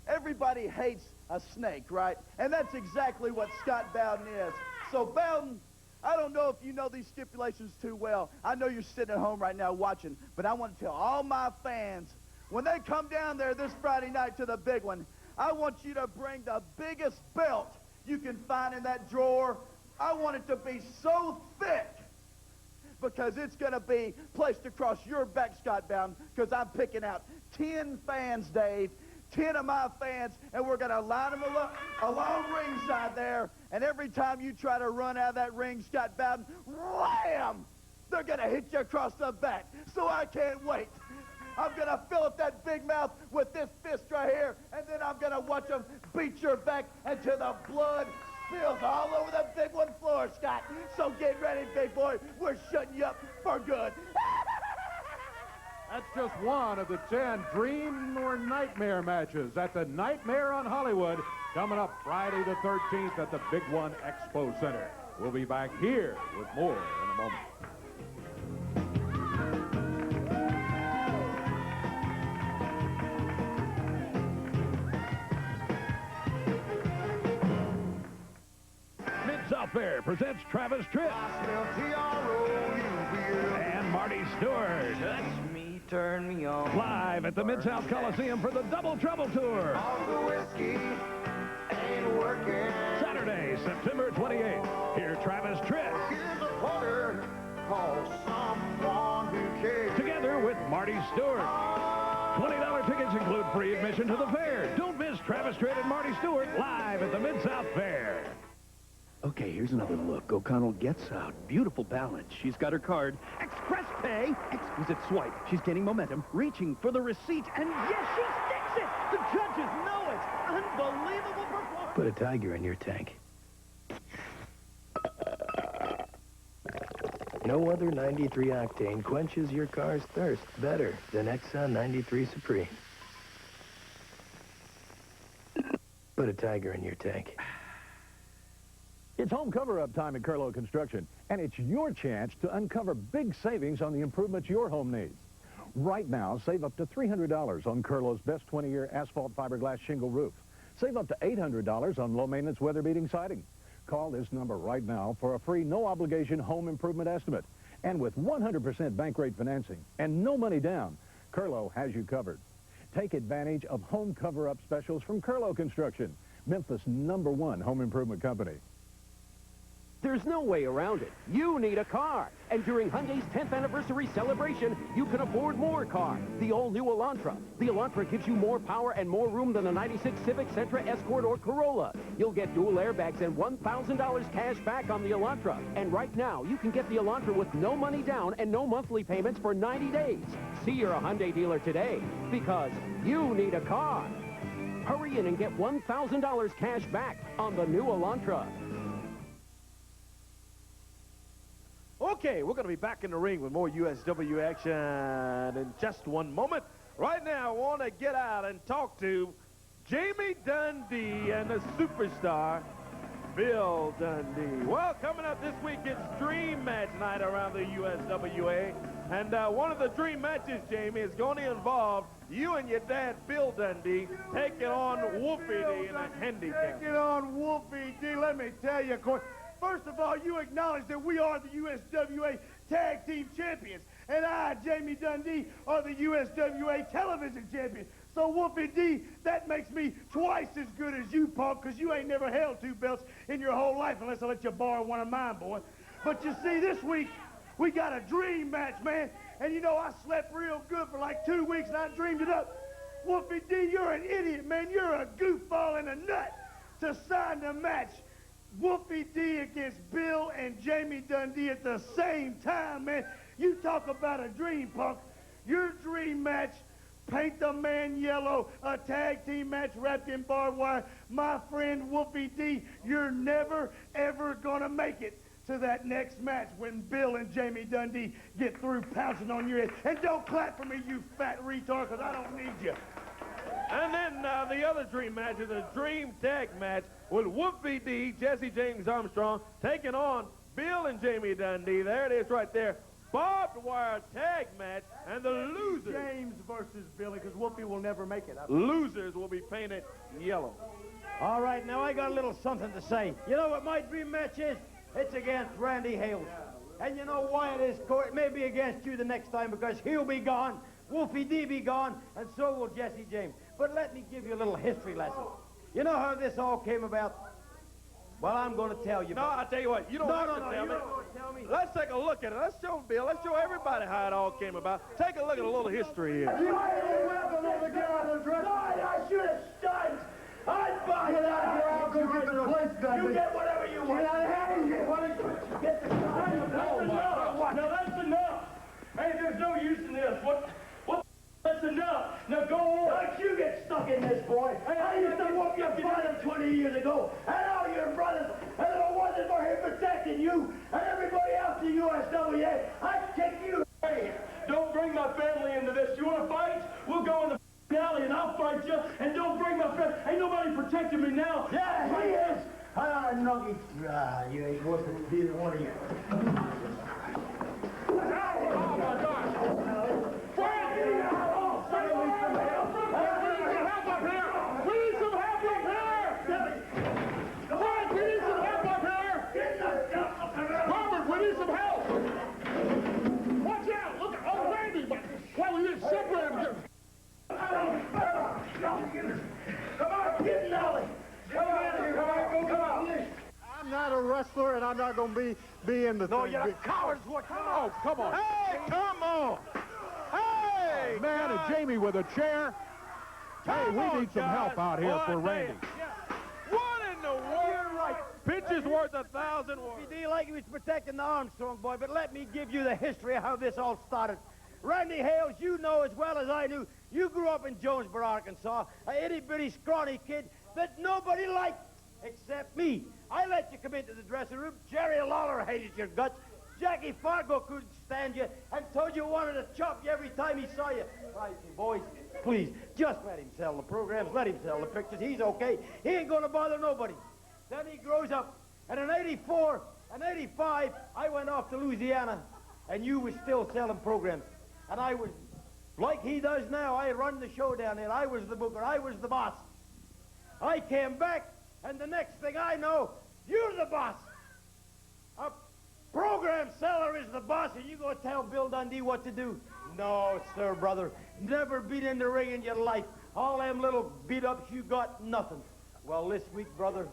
everybody hates a snake, right? And that's exactly what Scott Bowden is. So, Bowden, I don't know if you know these stipulations too well. I know you're sitting at home right now watching, but I want to tell all my fans, when they come down there this Friday night to the big one, I want you to bring the biggest belt you can find in that drawer. I want it to be so thick because it's going to be placed across your back, Scott Bowden, because I'm picking out 10 fans, Dave, 10 of my fans, and we're going to line them along ringside there, and every time you try to run out of that ring, Scott Bowden, wham! They're going to hit you across the back, so I can't wait. I'm going to fill up that big mouth with this fist right here, and then I'm going to watch them beat your back until the blood spills all over the big one floor, Scott. So get ready, big boy. We're shutting you up for good. That's just one of the 10 dream or nightmare matches at the Nightmare on Hollywood coming up Friday the 13th at the Big One Expo Center. We'll be back here with more in a moment. Mid-South Fair presents Travis Tritt and Marty Stewart. Touch me, turn me on. Live at the Mid-South Coliseum for the Double Trouble Tour. All the whiskey ain't working. Saturday, September 28th. Hear Travis Tritt. Here's a porter, call someone who cares. Together with Marty Stewart. $20 tickets include free admission to the fair. Don't miss Travis Tritt and Marty Stewart live at the Mid-South Fair. Okay, here's another look. O'Connell gets out. Beautiful balance. She's got her card. Express pay. Exquisite swipe. She's gaining momentum, reaching for the receipt, and yes, she sticks it! The judges know it! Unbelievable performance! Put a tiger in your tank. No other 93 octane quenches your car's thirst better than Exxon 93 Supreme. Put a tiger in your tank. It's home cover-up time at Curlo Construction, and it's your chance to uncover big savings on the improvements your home needs. Right now, save up to $300 on Curlo's best 20-year asphalt fiberglass shingle roof. Save up to $800 on low-maintenance weather-beating siding. Call this number right now for a free, no-obligation home improvement estimate. And with 100% bank rate financing and no money down, Curlo has you covered. Take advantage of home cover-up specials from Curlo Construction, Memphis' #1 home improvement company. There's no way around it. You need a car. And during Hyundai's 10th anniversary celebration, you can afford more car. The all-new Elantra. The Elantra gives you more power and more room than the 96 Civic, Sentra, Escort, or Corolla. You'll get dual airbags and $1,000 cash back on the Elantra. And right now, you can get the Elantra with no money down and no monthly payments for 90 days. See your Hyundai dealer today, because you need a car. Hurry in and get $1,000 cash back on the new Elantra. Okay, we're going to be back in the ring with more USW action in just one moment. Right now, I want to get out and talk to Jamie Dundee and the superstar, Bill Dundee. Well, coming up this week, it's Dream Match Night around the USWA. And one of the dream matches, Jamie, is going to involve you and your dad, Bill Dundee, taking on Wolfie D in a handicap. Taking on Wolfie D, let me tell you, of course. First of all, you acknowledge that we are the USWA Tag Team Champions. And I, Jamie Dundee, are the USWA Television Champion. So, Wolfie D, that makes me twice as good as you, punk, because you ain't never held 2 belts in your whole life unless I let you borrow one of mine, boy. But you see, this week, we got a dream match, man. And you know, I slept real good for like 2 weeks, and I dreamed it up. Wolfie D, you're an idiot, man. You're a goofball and a nut to sign the match. Wolfie D against Bill and Jamie Dundee at the same time, man. You talk about a dream, punk. Your dream match, paint the man yellow, a tag team match wrapped in barbed wire. My friend Wolfie D, you're never, ever gonna make it to that next match when Bill and Jamie Dundee get through pouncing on your head. And don't clap for me, you fat retard, because I don't need you. And then the other dream match is a dream tag match with Wolfie D, Jesse James Armstrong, taking on Bill and Jamie Dundee. There it is right there. Barbed wire tag match, and the losers. James versus Billy, because Wolfie will never make it. Losers will be painted yellow. All right, now I got a little something to say. You know what my dream match is? It's against Randy Hales. And you know why it is, Court? It may be against you the next time, because he'll be gone, Wolfie D be gone, and so will Jesse James. But let me give you a little history lesson. You know how this all came about? Well, I'm going to tell you. No, I'll tell you what. You don't have to tell me. Tell me. Let's take a look at it. Let's show Bill. Let's show everybody how it all came about. Take a look at a little history here. I should have stunned. I'd buy it out here. I'll go get the place done. You get whatever you want. Get the Now that's enough. Hey, there's no use in this. What? That's enough. Now go on. Don't you get stuck in this, boy. I used to whoop your brother 20 years ago. And all your brothers. And if it wasn't for him protecting you and everybody else in USWA, I'd kick you. Hey, don't bring my family into this. You want to fight? We'll go in the alley and I'll fight you. And don't bring my family. Ain't nobody protecting me now. Yeah, he is. Nuggy. You ain't worth it, either one of you. Oh, my gosh. I'm not a wrestler, and I'm not going to be in the thing. You're cowards. Oh, come on. Hey, come on. Hey, Man, and Jamie with a chair. Hey, we need some help out here for Randy. What in the world? Right. Pitches worth 1,000 words. Do you like he was protecting the Armstrong boy? But let me give you the history of how this all started. Randy Hales, you know as well as I do, you grew up in Jonesboro, Arkansas, a itty-bitty scrawny kid that nobody liked except me. I let you come into the dressing room. Jerry Lawler hated your guts. Jackie Fargo couldn't stand you and told you wanted to chop you every time he saw you. Right, boys, please, just let him sell the programs. Let him sell the pictures. He's okay. He ain't going to bother nobody. Then he grows up. And in 84 and 85, I went off to Louisiana, and you was still selling programs. And I was, like he does now, I run the show down there. I was the booker. I was the boss. I came back, and the next thing I know, you're the boss. A program seller is the boss, and you go tell Bill Dundee what to do. No, sir, brother. Never been in the ring in your life. All them little beat-ups, you got nothing. Well, this week, brother,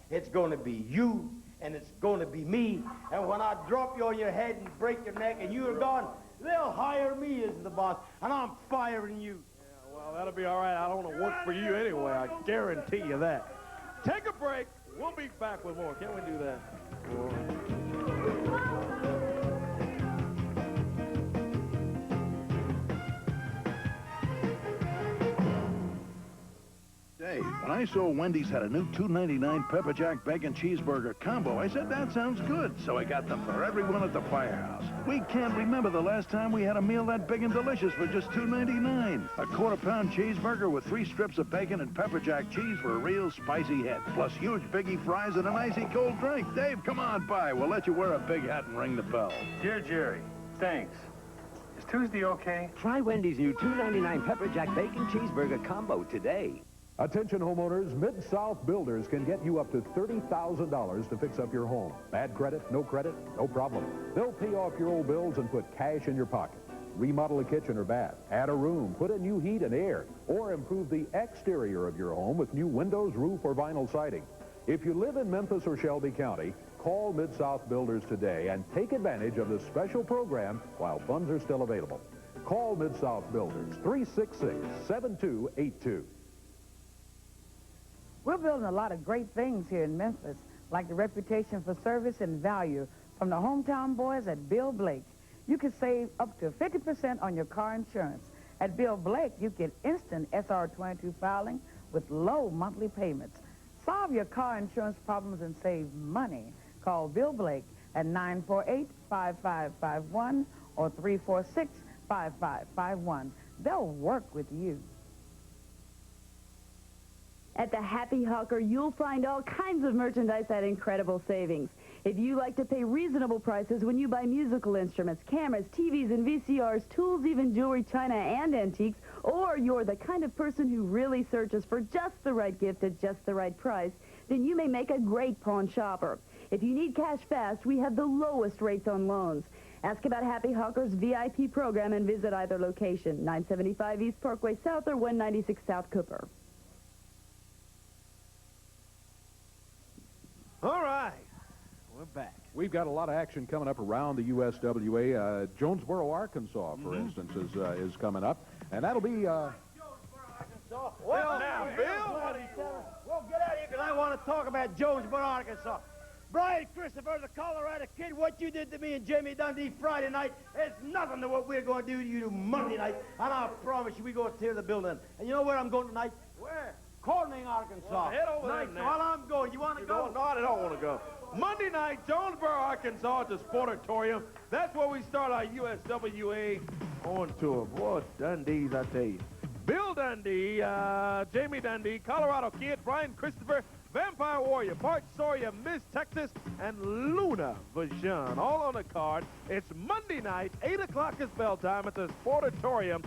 it's going to be you and it's going to be me. And when I drop you on your head and break your neck and you're gone, they'll hire me as the boss, and I'm firing you. Yeah, well, that'll be all right. I don't want to work for you anyway. I guarantee you that. Take a break. We'll be back with more. Can't we do that? Dave, when I saw Wendy's had a new $2.99 Pepper Jack Bacon Cheeseburger combo, I said, that sounds good. So I got them for everyone at the firehouse. We can't remember the last time we had a meal that big and delicious for just $2.99. A quarter-pound cheeseburger with 3 strips of bacon and Pepper Jack cheese for a real spicy hit. Plus huge biggie fries and an icy cold drink. Dave, come on by. We'll let you wear a big hat and ring the bell. Dear Jerry, thanks. Is Tuesday okay? Try Wendy's new $2.99 Pepper Jack Bacon Cheeseburger Combo today. Attention homeowners, Mid-South Builders can get you up to $30,000 to fix up your home. Bad credit, no problem. They'll pay off your old bills and put cash in your pocket. Remodel a kitchen or bath, add a room, put in new heat and air, or improve the exterior of your home with new windows, roof, or vinyl siding. If you live in Memphis or Shelby County, call Mid-South Builders today and take advantage of this special program while funds are still available. Call Mid-South Builders, 366-7282. We're building a lot of great things here in Memphis, like the reputation for service and value from the hometown boys at Bill Blake. You can save up to 50% on your car insurance. At Bill Blake, you get instant SR-22 filing with low monthly payments. Solve your car insurance problems and save money. Call Bill Blake at 948-5551 or 346-5551. They'll work with you. At the Happy Hawker, you'll find all kinds of merchandise at incredible savings. If you like to pay reasonable prices when you buy musical instruments, cameras, TVs, and VCRs, tools, even jewelry, china, and antiques, or you're the kind of person who really searches for just the right gift at just the right price, then you may make a great pawn shopper. If you need cash fast, we have the lowest rates on loans. Ask about Happy Hawker's VIP program and visit either location, 975 East Parkway South or 196 South Cooper. All right, we're back. We've got a lot of action coming up around the USWA. Jonesboro, Arkansas, for instance, is coming up, and that'll be. Well, now, Bill. Well, get out of here, because I want to talk about Jonesboro, Arkansas. Brian Christopher, the Colorado kid, what you did to me and Jamie Dundee Friday night is nothing to what we're going to do to you Monday night, and I promise you we're going to tear the building. And you know where I'm going tonight? Where? Corning, Arkansas. Well, head over there now. While I'm going, you want to go? No, I don't want to go. Monday night, Jonesboro, Arkansas, at the Sportatorium. That's where we start our USWA on tour. Boy, Dundee's, I tell you. Bill Dundee, Jamie Dundee, Colorado Kid, Brian Christopher, Vampire Warrior, Bart, Sawyer, Miss Texas, and Luna Vachon, all on the card. It's Monday night, 8 o'clock is bell time at the Sportatorium.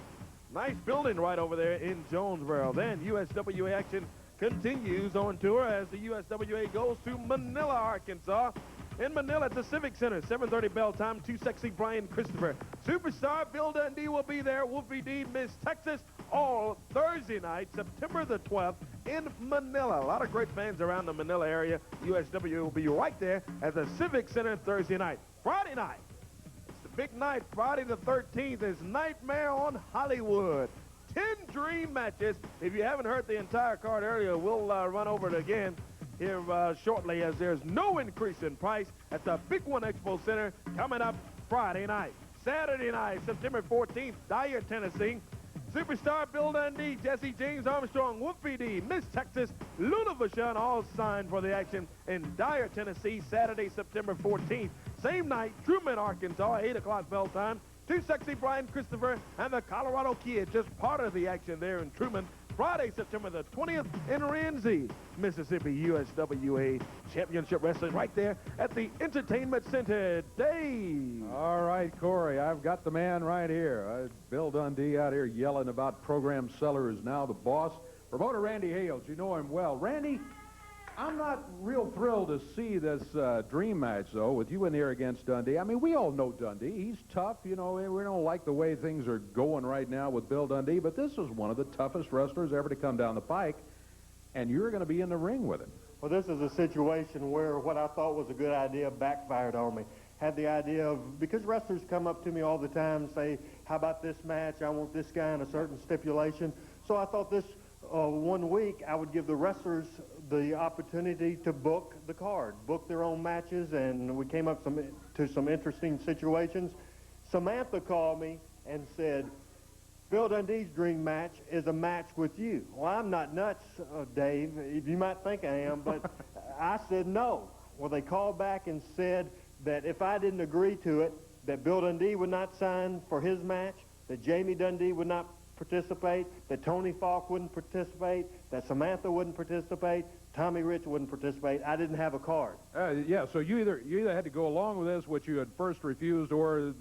Nice building right over there in Jonesboro. Then USWA action continues on tour as the USWA goes to Manila, Arkansas. In Manila at the Civic Center, 7:30 bell time, Too Sexy Brian Christopher. Superstar Bill Dundee will be there. Wolfie D, Miss Texas, all Thursday night, September the 12th in Manila. A lot of great fans around the Manila area. USWA will be right there at the Civic Center Thursday night. Friday night. Big night, Friday the 13th, is Nightmare on Hollywood. 10 dream matches. If you haven't heard the entire card earlier, we'll run over it again here shortly, as there's no increase in price at the Big One Expo Center coming up Friday night. Saturday night, September 14th, Dyer, Tennessee. Superstar Bill Dundee, Jesse James Armstrong, Wolfie D, Miss Texas, Luna Vachon, all signed for the action in Dyer, Tennessee, Saturday, September 14th. Same night, Truman, Arkansas, 8 o'clock bell time. Too Sexy Brian Christopher and the Colorado Kid, just part of the action there in Truman. Friday, September the 20th in Renzi, Mississippi, USWA Championship Wrestling right there at the Entertainment Center. Dave. All right, Corey, I've got the man right here. Bill Dundee out here yelling about program seller is now the boss. Promoter Randy Hales, you know him well. Randy, I'm not real thrilled to see this dream match, though, with you in here against Dundee. I mean, we all know Dundee. He's tough. You know, we don't like the way things are going right now with Bill Dundee, but this is one of the toughest wrestlers ever to come down the pike, and you're going to be in the ring with him. Well, this is a situation where what I thought was a good idea backfired on me. Had the idea of, because wrestlers come up to me all the time and say, how about this match? I want this guy in a certain stipulation. So I thought this 1 week I would give the wrestlers the opportunity to book the card, book their own matches, and we came up to some interesting situations. Samantha called me and said, Bill Dundee's dream match is a match with you. Well, I'm not nuts, Dave. You might think I am, but I said no. Well, they called back and said that if I didn't agree to it, that Bill Dundee would not sign for his match, that Jamie Dundee would not participate, that Tony Falk wouldn't participate, that Samantha wouldn't participate, Tommy Rich wouldn't participate. I didn't have a card. Yeah, so you either had to go along with this, which you had first refused, or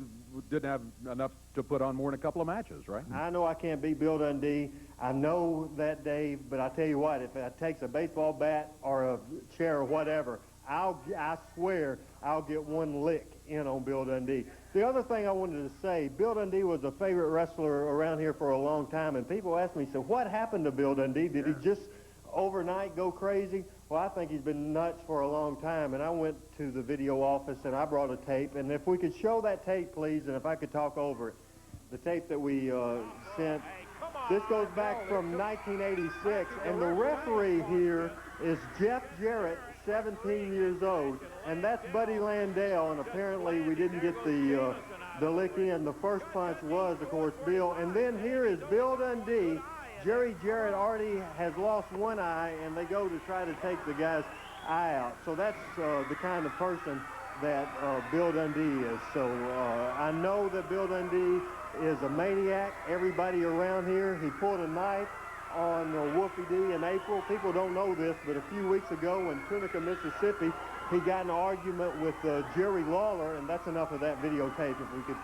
didn't have enough to put on more than a couple of matches, right? I know I can't beat Bill Dundee. I know that, Dave, but I tell you what, if it takes a baseball bat or a chair or whatever, I swear I'll get one lick in on Bill Dundee. The other thing I wanted to say, Bill Dundee was a favorite wrestler around here for a long time, and people ask me, so what happened to Bill Dundee? Did he just overnight go crazy? Well, I think he's been nuts for a long time, and I went to the video office and I brought a tape, and if we could show that tape, please, and if I could talk over it. The tape that we sent, this goes back from 1986, and the referee here is Jeff Jarrett, 17 years old, and that's Buddy Landale, and apparently we didn't get the lick in. The first punch was, of course, Bill, and then here is Bill Dundee. Jerry Jarrett already has lost one eye, and they go to try to take the guy's eye out. So that's the kind of person that Bill Dundee is. So I know that Bill Dundee is a maniac. Everybody around here, he pulled a knife on Wolfie D in April. People don't know this, but a few weeks ago in Tunica, Mississippi, he got in an argument with Jerry Lawler, and that's enough of that videotape if we could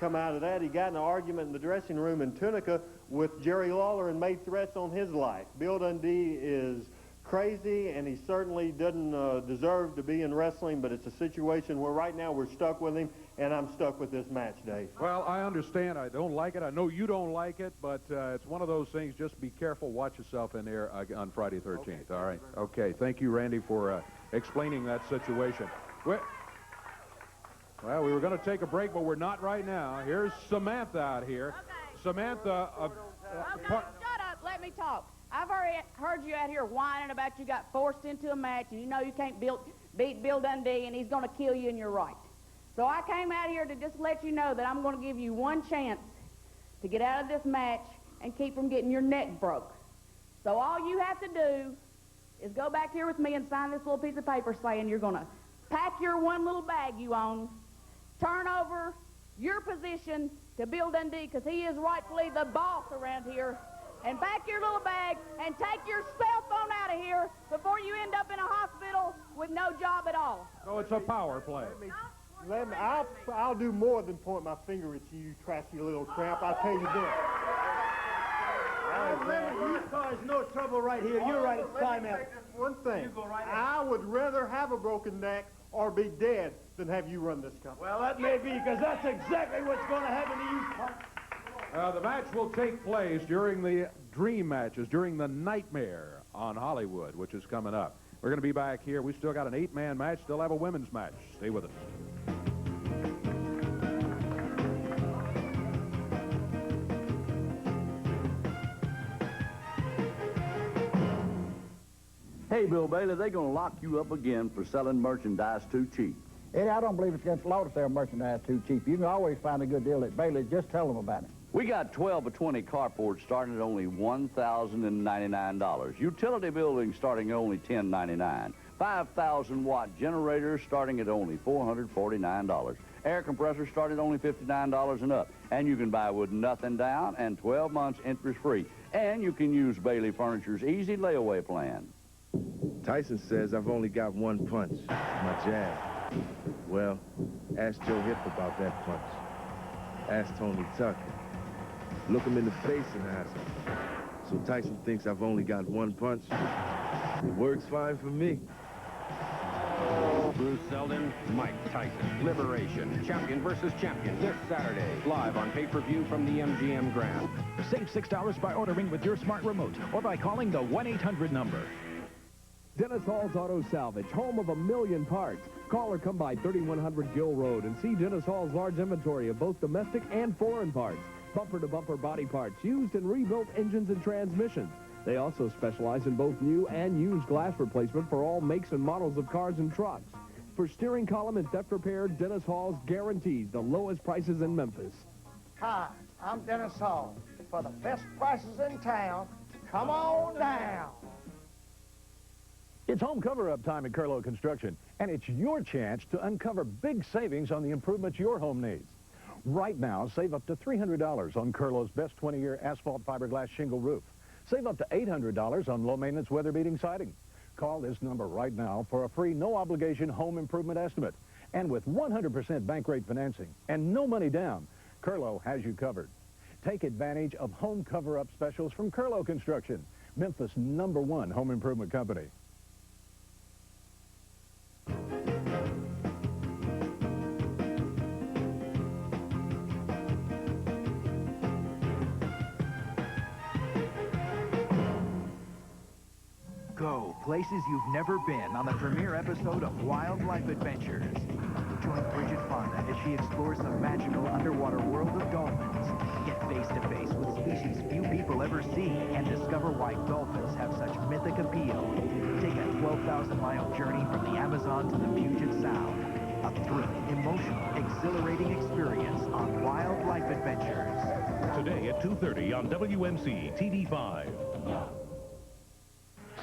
come out of that. He got in an argument in the dressing room in Tunica with Jerry Lawler and made threats on his life. Bill Dundee is crazy, and he certainly doesn't deserve to be in wrestling, but it's a situation where right now we're stuck with him, and I'm stuck with this match, Dave. Well, I understand. I don't like it. I know you don't like it, but it's one of those things. Just be careful. Watch yourself in there on Friday 13th. Okay. All right. Okay. Thank you, Randy, for explaining that situation. Well, we were going to take a break, but we're not right now. Here's Samantha out here. Okay. Samantha. Shut up. Let me talk. I've already heard you out here whining about you got forced into a match, and you know you can't beat Bill Dundee, and he's going to kill you, and you're right. So I came out here to just let you know that I'm going to give you one chance to get out of this match and keep from getting your neck broke. So all you have to do is go back here with me and sign this little piece of paper saying you're going to pack your one little bag you own, turn over your position to Bill Dundee, because he is rightfully the boss around here, and pack your little bag and take your cell phone out of here before you end up in a hospital with no job at all. So it's a power play. I'll do more than point my finger at you, trashy little tramp. I'll tell you this. You cause no trouble right here. You're right. It's time out. One thing. I would rather have a broken neck or be dead than have you run this company. Well, that may be, because that's exactly what's going to happen to you, punk. The match will take place during the dream matches, during the Nightmare on Hollywood, which is coming up. We're going to be back here. We still got an 8-man match, still have a women's match. Stay with us. Hey, Bill Bailey, they're going to lock you up again for selling merchandise too cheap. Eddie, I don't believe it's against the law to sell merchandise too cheap. You can always find a good deal at Bailey's. Just tell them about it. We got 12 or 20 carports starting at only $1,099. Utility buildings starting at only $10.99. 5,000-watt generators starting at only $449. Air compressors start at only $59 and up. And you can buy with nothing down and 12 months interest-free. And you can use Bailey Furniture's easy layaway plan. Tyson says I've only got one punch, my jab. Well, ask Joe Hip about that punch. Ask Tony Tucker. Look him in the face and ask him. So Tyson thinks I've only got one punch. It works fine for me. Bruce Seldon, Mike Tyson. Liberation. Champion versus champion this Saturday. Live on pay-per-view from the MGM Grand. Save $6 by ordering with your smart remote or by calling the 1-800 number. Dennis Hall's Auto Salvage, home of 1,000,000 parts. Call or come by 3100 Gill Road and see Dennis Hall's large inventory of both domestic and foreign parts. Bumper-to-bumper body parts, used and rebuilt engines and transmissions. They also specialize in both new and used glass replacement for all makes and models of cars and trucks. For steering column and theft repair, Dennis Hall's guaranteed the lowest prices in Memphis. Hi, I'm Dennis Hall. For the best prices in town, come on down. It's home cover-up time at Curlo Construction, and it's your chance to uncover big savings on the improvements your home needs. Right now, save up to $300 on Curlo's best 20-year asphalt fiberglass shingle roof. Save up to $800 on low-maintenance weather-beating siding. Call this number right now for a free, no-obligation home improvement estimate. And with 100% bank rate financing and no money down, Curlo has you covered. Take advantage of home cover-up specials from Curlo Construction, Memphis' #1 home improvement company. Go places you've never been on the premiere episode of Wildlife Adventures. Join Bridget Fonda as she explores the magical underwater world of dolphins. Get face-to-face with species few people ever see and discover why dolphins have such mythic appeal. Take a 12,000-mile journey from the Amazon to the Puget Sound. A thrilling, emotional, exhilarating experience on Wildlife Adventures. Today at 2:30 on WMC TV5.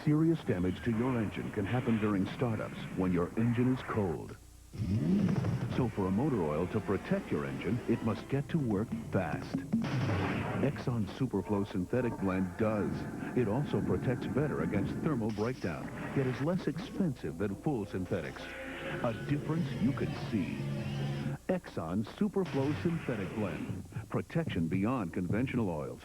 Serious damage to your engine can happen during startups when your engine is cold. So for a motor oil to protect your engine, it must get to work fast. Exxon Superflow Synthetic Blend does. It also protects better against thermal breakdown, yet is less expensive than full synthetics. A difference you can see. Exxon Superflow Synthetic Blend. Protection beyond conventional oils.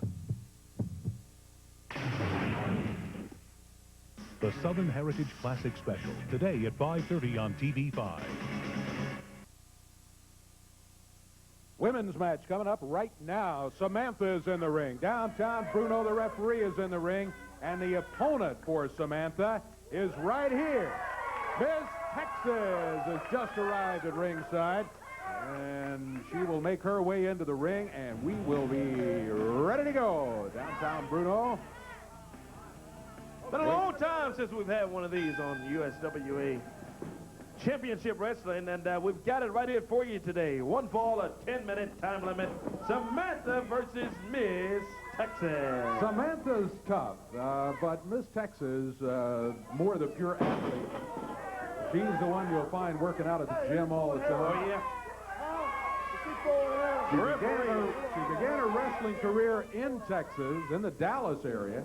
The Southern Heritage Classic Special, today at 5:30 on TV5. Women's match coming up right now. Samantha is in the ring. Downtown, Bruno, the referee, is in the ring. And the opponent for Samantha is right here. Miss Texas has just arrived at ringside. And she will make her way into the ring, and we will be ready to go. Downtown, Bruno. Been a long time since we've had one of these on USWA Championship Wrestling, and we've got it right here for you today. One fall, a 10-minute time limit. Samantha versus Miss Texas. Samantha's tough, but Miss Texas, more the pure athlete. She's the one you'll find working out at the gym all the time. Oh, yeah. She began her wrestling career in Texas, in the Dallas area.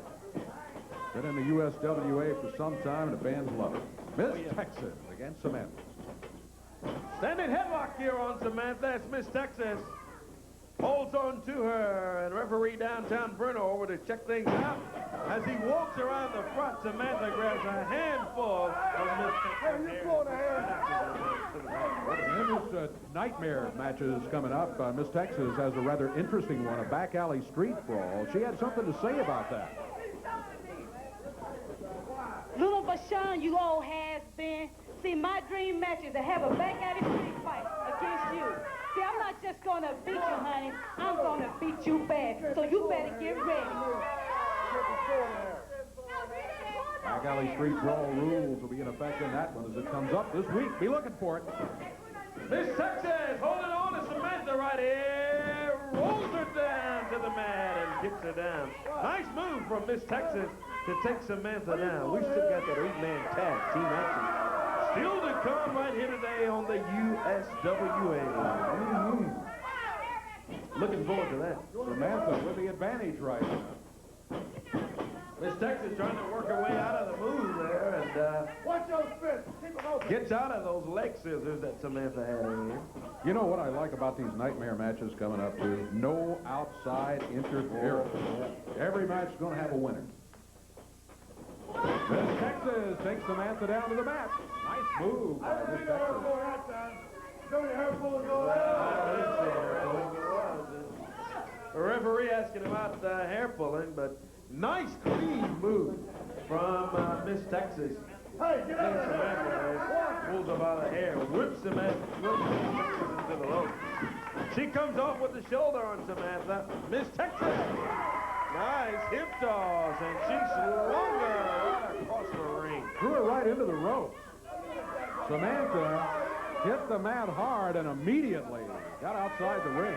Been in the USWA for some time, and the fans love her. Miss Texas against Samantha. Standing headlock here on Samantha. It's Miss Texas. Holds on to her, and referee Downtown Bruno over to check things out. As he walks around the front, Samantha grabs a handful of Miss Texas. And this nightmare matches coming up. Miss Texas has a rather interesting one, a back alley street brawl. She had something to say about that. Little Vachon, you all has been. See, my dream match is to have a back alley street fight against you. See, I'm not just going to beat you, honey. I'm going to beat you bad. So you better get ready. Back alley street brawl rules will be in effect in that one as it comes up this week. Be looking for it. Miss Texas holding on to Samantha right here. Rolls her down to the mat and kicks her down. Nice move from Miss Texas to take Samantha down. We still got that 8-man tag team action still to come right here today on the USWA. Looking forward to that. Samantha with the advantage right now. Miss Texas trying to work her way out of the move there, and watch those fists. Keep them open. Gets out of those leg scissors that Samantha had in here. You know what I like about these nightmare matches coming up, too? No outside interference. Every match is going to have a winner. Miss Texas takes Samantha down to the mat. Nice move by Miss Texas. The referee asking about hair pulling, but nice clean move from Miss Texas. Hey, get out of Samantha pulls him out of the hair, whips him into the rope. She comes off with the shoulder on Samantha. Miss Texas. Nice hip toss, and she slung her right across the ring. Threw her right into the ropes. Samantha hit the mat hard and immediately got outside the ring.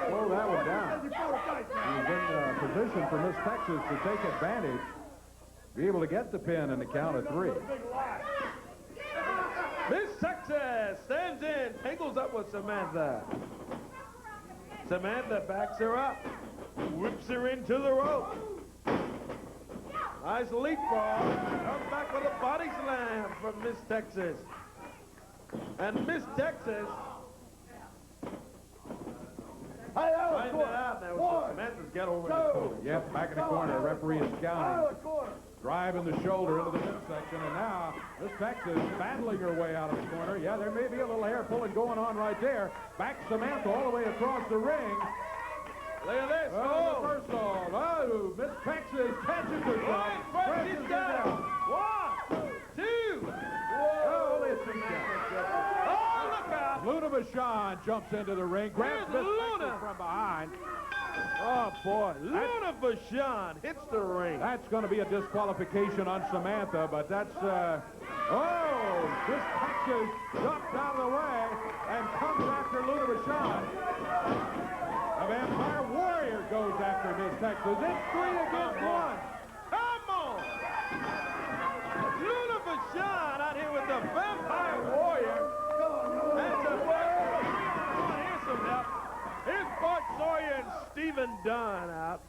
Slow that one down. She's in position for Miss Texas to take advantage, be able to get the pin in the count of 3. Miss Texas stands in, tangles up with Samantha. Samantha backs her up, whips her into the rope. Nice leapfrog. Comes back with a body slam from Miss Texas. And Miss Texas finds it out now. Samantha's got over in the corner. Yep, back in the corner. Referee is counting. Driving the shoulder into the midsection, and now Miss Texas battling her way out of the corner. Yeah, there may be a little hair pulling going on right there. Back Samantha all the way across the ring. Look at this. Oh, the first off. Oh, Miss Texas catches herself. Presses she's down. 1, 2. Oh, only a 2 count. Oh, look out. Luna Vachon jumps into the ring, grabs Miss Texas from behind. Oh, boy. Luna Vachon hits the ring. That's going to be a disqualification on Samantha, but that's, oh, Miss Texas jumped out of the way and comes after Luna Vachon. The Vampire Warrior goes after Miss Texas. It's 3 against 1. Come on. Luna Vachon out here with the Vampire Warrior. That's a here's some help. Here's Bart, Sawyer, and Stephen Dunn out.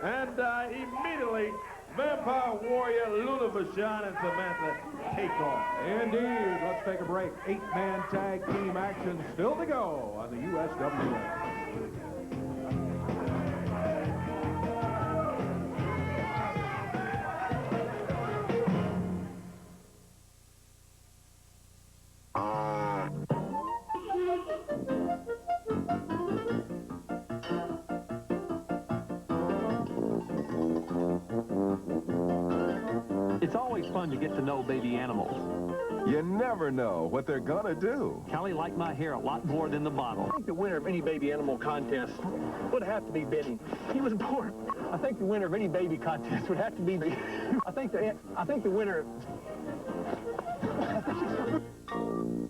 And immediately, Vampire Warrior, Luna Vachon, and Samantha take off. Indeed. Let's take a break. 8-man tag team action still to go on the USWA. It's always fun to get to know baby animals. You never know what they're gonna do. Callie liked my hair a lot more than the bottle. I think the winner of any baby animal contest would have to be Benny. He was born. I think the winner of any baby contest would have to be me. I think the winner.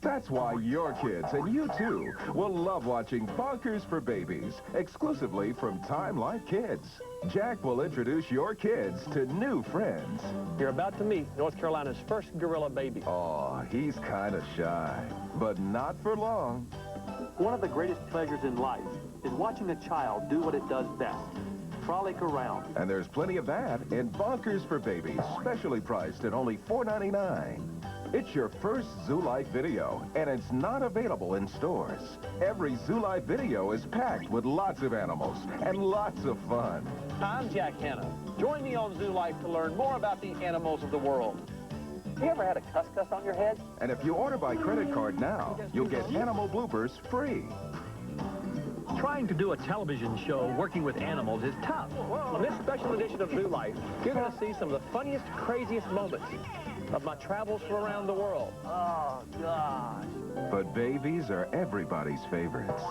That's why your kids and you too will love watching Bonkers for Babies exclusively from Time Life Kids. Jack will introduce your kids to new friends. You're about to meet North Carolina's first gorilla baby. Oh, he's kind of shy, but not for long. One of the greatest pleasures in life is watching a child do what it does best. Frolic around. And there's plenty of that in Bonkers for Babies, specially priced at only $4.99. It's your first Zoo Life video, and it's not available in stores. Every Zoo Life video is packed with lots of animals and lots of fun. I'm Jack Hanna. Join me on Zoo Life to learn more about the animals of the world. You ever had a cuss on your head? And if you order by credit card now, you'll get animal bloopers free. Trying to do a television show working with animals is tough. On this special edition of Zoo Life, you're going to see some of the funniest, craziest moments of my travels from around the world. Oh, gosh. But babies are everybody's favorites.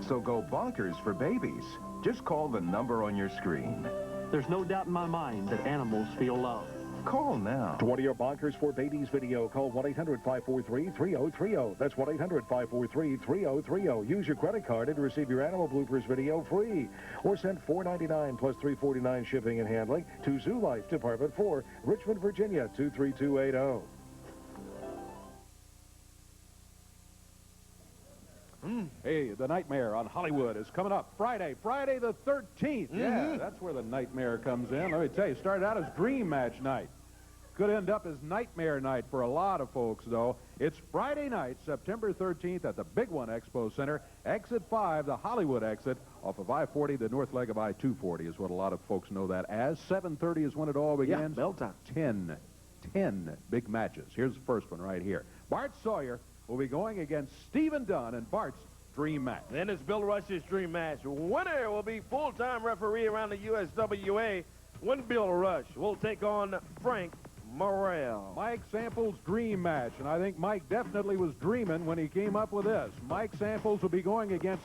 So go bonkers for babies. Just call the number on your screen. There's no doubt in my mind that animals feel love. Call now. To order your Bonkers for Babies video, call 1-800-543-3030. That's 1-800-543-3030. Use your credit card and receive your animal bloopers video free. Or send $4.99 plus $3.49 shipping and handling to Zoo Life, Department 4, Richmond, Virginia, 23280. Hey, the Nightmare on Hollywood is coming up Friday the 13th. Yeah, that's where the Nightmare comes in. Let me tell you, started out as Dream Match night. Could end up as Nightmare night for a lot of folks, though. It's Friday night, September 13th at the Big One Expo Center, Exit 5, the Hollywood exit, off of I-40, the north leg of I-240 is what a lot of folks know that as. 7:30 is when it all begins. Yeah, bell time. 10 big matches. Here's the first one right here. Bart Sawyer will be going against Stephen Dunn in Bart's Dream Match. Then it's Bill Rush's Dream Match. Winner will be full-time referee around the USWA, Bill Rush will take on Frank Morrell. Mike Samples' dream match, and I think Mike definitely was dreaming when he came up with this. Mike Samples will be going against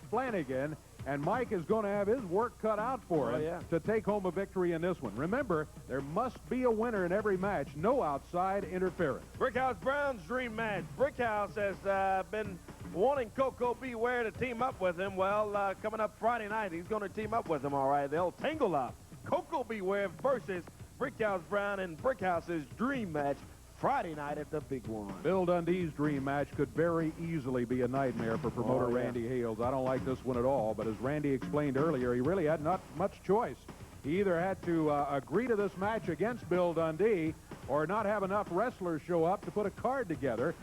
Flanagan, and Mike is going to have his work cut out for him to take home a victory in this one. Remember, there must be a winner in every match, no outside interference. Brickhouse Brown's dream match. Brickhouse has been wanting Coco Beware to team up with him. Well, coming up Friday night, he's going to team up with him, all right. They'll tangle up. Coco Beware versus Brickhouse Brown in Brickhouse's dream match Friday night at the Big One. Bill Dundee's dream match could very easily be a nightmare for promoter Randy Hales. I don't like this one at all, but as Randy explained earlier, he really had not much choice. He either had to agree to this match against Bill Dundee or not have enough wrestlers show up to put a card together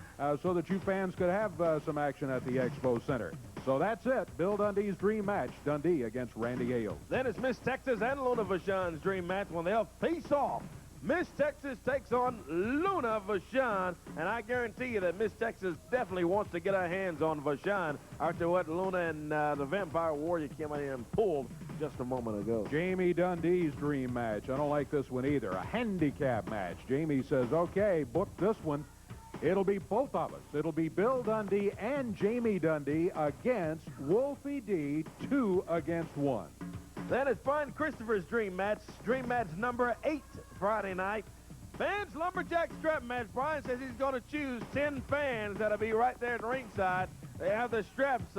so that you fans could have some action at the Expo Center. So that's it. Bill Dundee's dream match, Dundee against Randy Hales. Then it's Miss Texas and Luna Vachon's dream match when they'll face off. Miss Texas takes on Luna Vachon, and I guarantee you that Miss Texas definitely wants to get her hands on Vachon after what Luna and the Vampire Warrior came out here and pulled just a moment ago. Jamie Dundee's dream match. I don't like this one either. A handicap match. Jamie says, okay, book this one. It'll be both of us. It'll be Bill Dundee and Jamie Dundee against Wolfie D, 2 against 1. Then it's Brian Christopher's dream match number 8 Friday night. Fans Lumberjack strap match. Brian says he's going to choose 10 fans that'll be right there at ringside. They have the straps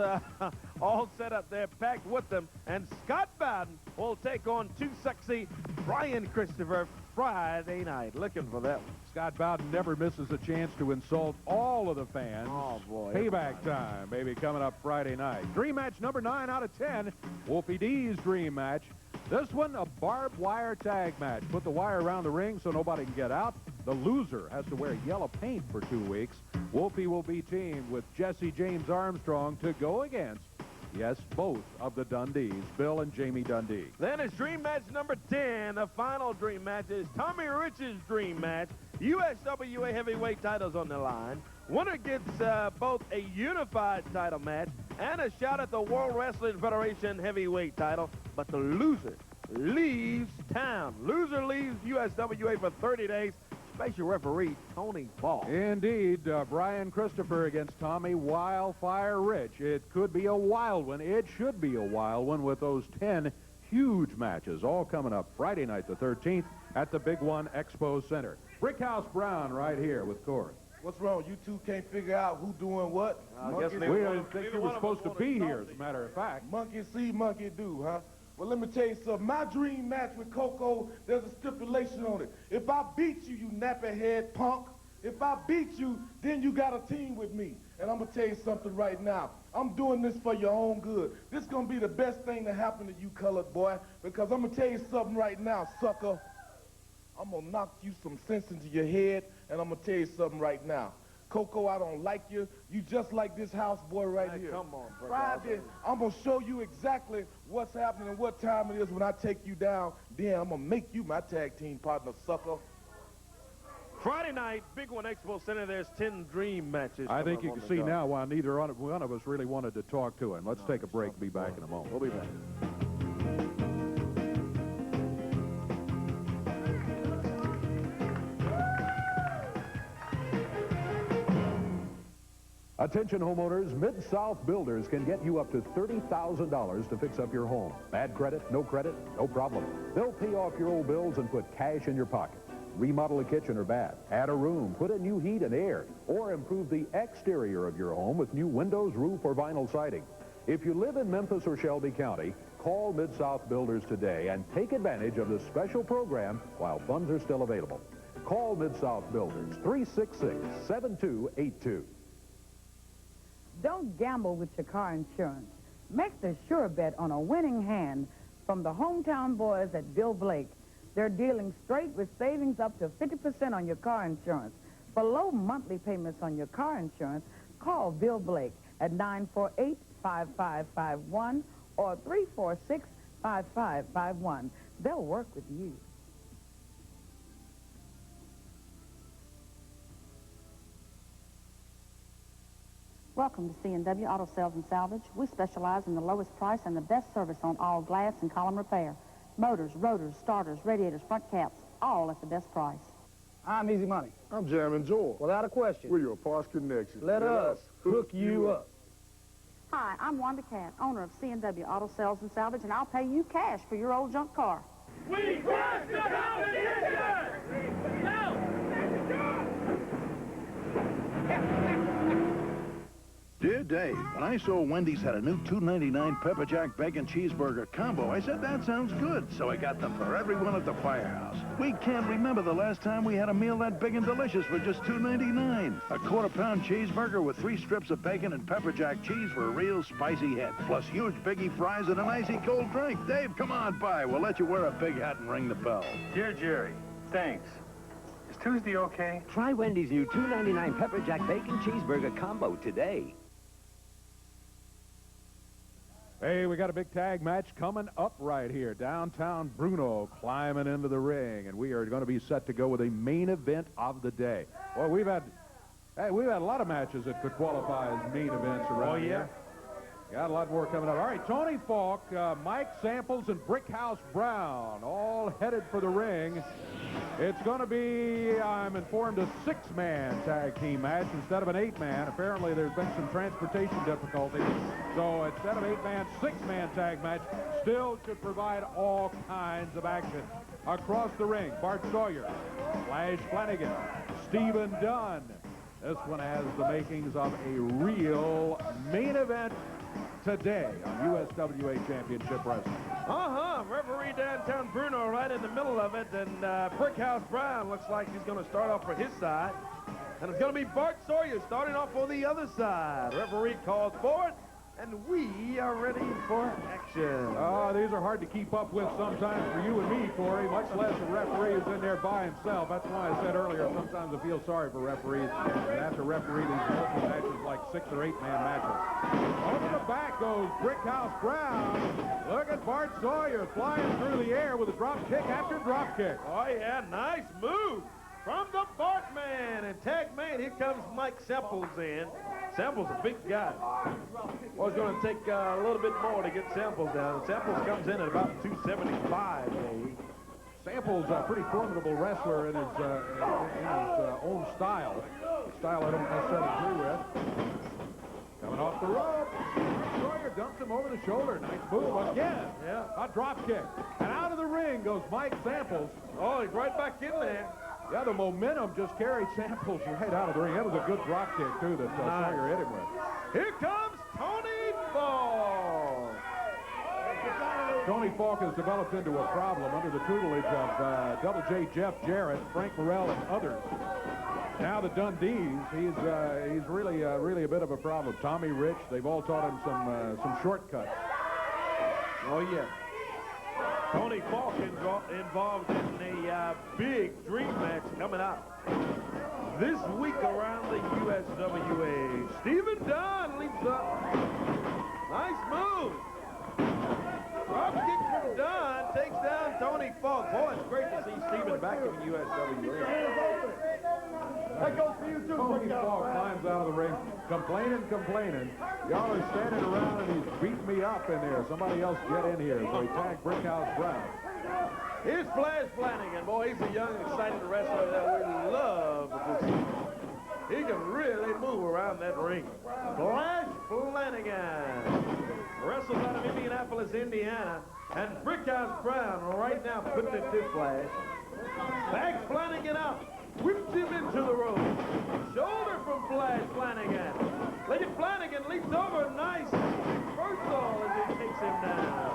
all set up there, packed with them. And Scott Bowden will take on Too Sexy Brian Christopher Friday night. Looking for that one. Scott Bowden never misses a chance to insult all of the fans. Oh, boy. Payback time, baby, coming up Friday night. Dream match number 9 out of 10. Wolfie D's dream match. This one, a barbed wire tag match. Put the wire around the ring so nobody can get out. The loser has to wear yellow paint for 2 weeks. Wolfie will be teamed with Jesse James Armstrong to go against, yes, both of the Dundees, Bill and Jamie Dundee. Then it's dream match number 10. The final dream match is Tommy Rich's dream match. USWA heavyweight titles on the line. Winner gets both a unified title match and a shot at the World Wrestling Federation heavyweight title, but the loser leaves town. Loser leaves USWA for 30 days. Special referee Tony Falk. Indeed, Brian Christopher against Tommy Wildfire Rich. It could be a wild one. It should be a wild one with those 10 huge matches all coming up Friday night the 13th at the Big One Expo Center. Brickhouse Brown right here with Corey. What's wrong? You two can't figure out who doing what? We didn't think you were supposed to be here, as a matter of fact. Monkey see, monkey do, huh? Well, let me tell you something. My dream match with Coco, there's a stipulation on it. If I beat you, you nappy-head punk. If I beat you, then you got a team with me. And I'm going to tell you something right now. I'm doing this for your own good. This is going to be the best thing to happen to you, colored boy, because I'm going to tell you something right now, sucker. I'm going to knock you some sense into your head, and I'm going to tell you something right now. Coco, I don't like you. You just like this houseboy right here. Come on, bro. Friday, I'm going to show you exactly what's happening and what time it is when I take you down. Then I'm going to make you my tag team partner, sucker. Friday night, Big One Expo Center, there's 10 dream matches. I think you can see now why neither one of us really wanted to talk to him. Let's take a break. Be back in a moment. We'll be back. Attention homeowners, Mid-South Builders can get you up to $30,000 to fix up your home. Bad credit, no problem. They'll pay off your old bills and put cash in your pocket. Remodel a kitchen or bath, add a room, put in new heat and air, or improve the exterior of your home with new windows, roof, or vinyl siding. If you live in Memphis or Shelby County, call Mid-South Builders today and take advantage of this special program while funds are still available. Call Mid-South Builders, 366-7282. Don't gamble with your car insurance. Make the sure bet on a winning hand from the hometown boys at Bill Blake. They're dealing straight with savings up to 50% on your car insurance. For low monthly payments on your car insurance, call Bill Blake at 948-5551 or 346-5551. They'll work with you. Welcome to C&W Auto Sales and Salvage. We specialize in the lowest price and the best service on all glass and column repair. Motors, rotors, starters, radiators, front caps, all at the best price. I'm Easy Money. I'm Jammin' Joel. Without a question. We're your parts connection. Let us hook you up. Hi, I'm Wanda Cat, owner of C&W Auto Sales and Salvage, and I'll pay you cash for your old junk car. We crush the competition! No! Dear Dave, when I saw Wendy's had a new $2.99 Pepper Jack Bacon Cheeseburger combo, I said, that sounds good. So I got them for everyone at the firehouse. We can't remember the last time we had a meal that big and delicious for just $2.99. A quarter-pound cheeseburger with 3 strips of bacon and Pepper Jack cheese for a real spicy hit. Plus huge biggie fries and an icy cold drink. Dave, come on by. We'll let you wear a big hat and ring the bell. Dear Jerry, thanks. Is Tuesday okay? Try Wendy's new $2.99 Pepper Jack Bacon Cheeseburger Combo today. Hey, we got a big tag match coming up right here. Downtown Bruno climbing into the ring, and we are going to be set to go with a main event of the day. Boy, we've had a lot of matches that could qualify as main events around here. Got a lot more coming up. All right, Tony Falk, Mike Samples, and Brickhouse Brown all headed for the ring. It's going to be, I'm informed, a 6-man tag team match instead of an 8-man. Apparently, there's been some transportation difficulties. So instead of 8-man, 6-man tag match still should provide all kinds of action. Across the ring, Bart Sawyer, Flash Flanagan, Stephen Dunn. This one has the makings of a real main event today on USWA Championship Wrestling. Referee downtown Bruno right in the middle of it, and Brickhouse Brown looks like he's going to start off for his side. And it's going to be Bart Sawyer starting off on the other side. Referee calls for it, and we are ready for action. These are hard to keep up with sometimes for you and me, Corey, much less a referee who's in there by himself. That's why I said earlier, sometimes I feel sorry for referees that have to referee these multiple matches like 6 or 8-man matches. Over the back goes Brickhouse Brown. Look at Bart Sawyer flying through the air with a drop kick after drop kick. Oh, yeah, nice move from the Bart man. And tag man, here comes Mike Samples in. Samples a big guy. Well, it's going to take a little bit more to get Samples down. Samples comes in at about 275. Samples a pretty formidable wrestler in his own style. A style I don't necessarily agree with. Coming off the rope. Sawyer dumps him over the shoulder. Nice move again. Yeah. A drop kick. And out of the ring goes Mike Samples. Oh, he's right back in there. Yeah, the momentum just carried Samples right out of the ring. That was a good drop kick, too, that Sawyer hit him with. Here comes Tony Falk. Tony Falk has developed into a problem under the tutelage of Double J Jeff Jarrett, Frank Morrell, and others. Now the Dundees, he's really a bit of a problem. Tommy Rich, they've all taught him some shortcuts. Oh, yeah. Tony Falk involved in a big dream match coming up this week around the USWA. Stephen Dunn leaps up. Nice move. Drop kick from Dunn takes down Tony Falk. Boy, it's great to see Stephen back in the USWA. That goes for you too, Tony Falk climbs out of the ring, complaining. Y'all are standing around and he's beating me up in there. Somebody else get in here. So he tagged Brickhouse Brown. Here's Flash Flanagan. Boy, he's a young, excited wrestler that we love to see. He can really move around that ring. Flash Flanagan wrestles out of Indianapolis, Indiana. And Brickhouse Brown right now putting it to Flash. Backs Flanagan up. Whips him into the rope. Shoulder from Flash Flanagan. Lady Flanagan leaps over. Nice reversal as he takes him down.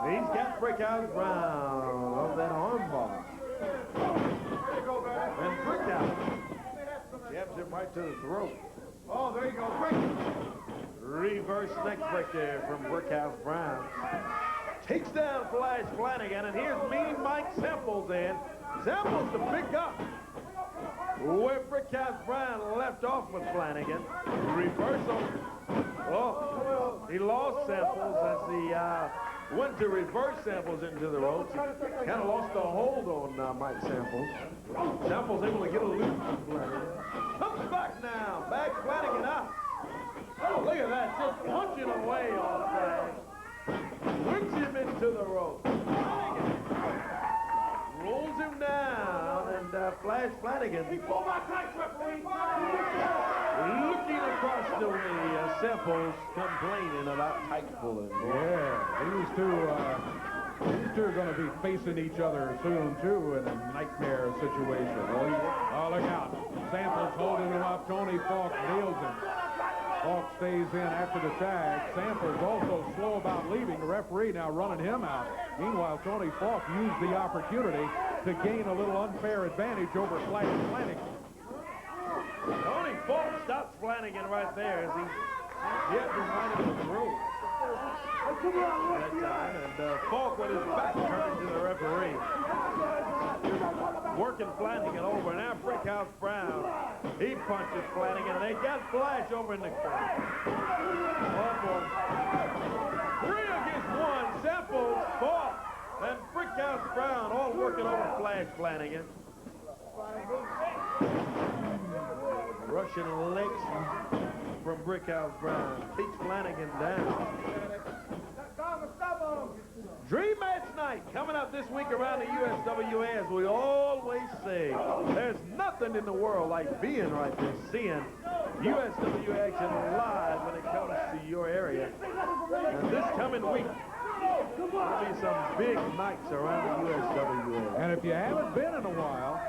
He's got Brickhouse Brown off that armbar. And Brickhouse jabs him right to the throat. Oh, there you go. Reverse neck breaker from Brickhouse Brown. Takes down Flash Flanagan, and here's Mean Mike Samples in. Samples to pick up where Brickhouse Brown left off with Flanagan. Reversal. Oh, he lost Samples as he went to reverse Samples into the ropes. Kind of lost the hold on Mike Samples. Samples able to get a loop from Flanagan. Comes back now. Backs Flanagan up. Oh, look at that. Just punching away on Flash. Whips him into the rope. Rolls him down, and Flash Flanagan. Pull my tights, referee. Looking across the way, Samples complaining about tight pulling. Yeah, these two are going to be facing each other soon, too, in a nightmare situation. Oh, look out. Samples holding him up. Tony Falk nails him. Falk stays in after the tag. Samples also slow about leaving. The referee now running him out. Meanwhile, Tony Falk used the opportunity to gain a little unfair advantage over Flash Flanagan. Tony Falk stops Flanagan right there as he gets behind him in the rope. That time, and Falk with his back turned to the referee. Working Flanagan over. Now Brickhouse Brown. He punches Flanagan. They got Flash over in the corner. Oh, 3 against 1. Samples, Falk, and Brickhouse Brown all working over Flash Flanagan. Russian legs from Brickhouse Brown. Takes Flanagan down. Dream match night coming up this week around the USWA, as we always say. There's nothing in the world like being right there, seeing USWA action live when it comes to your area. And this coming week, there'll be some big nights around the USWA. And if you haven't been in a while,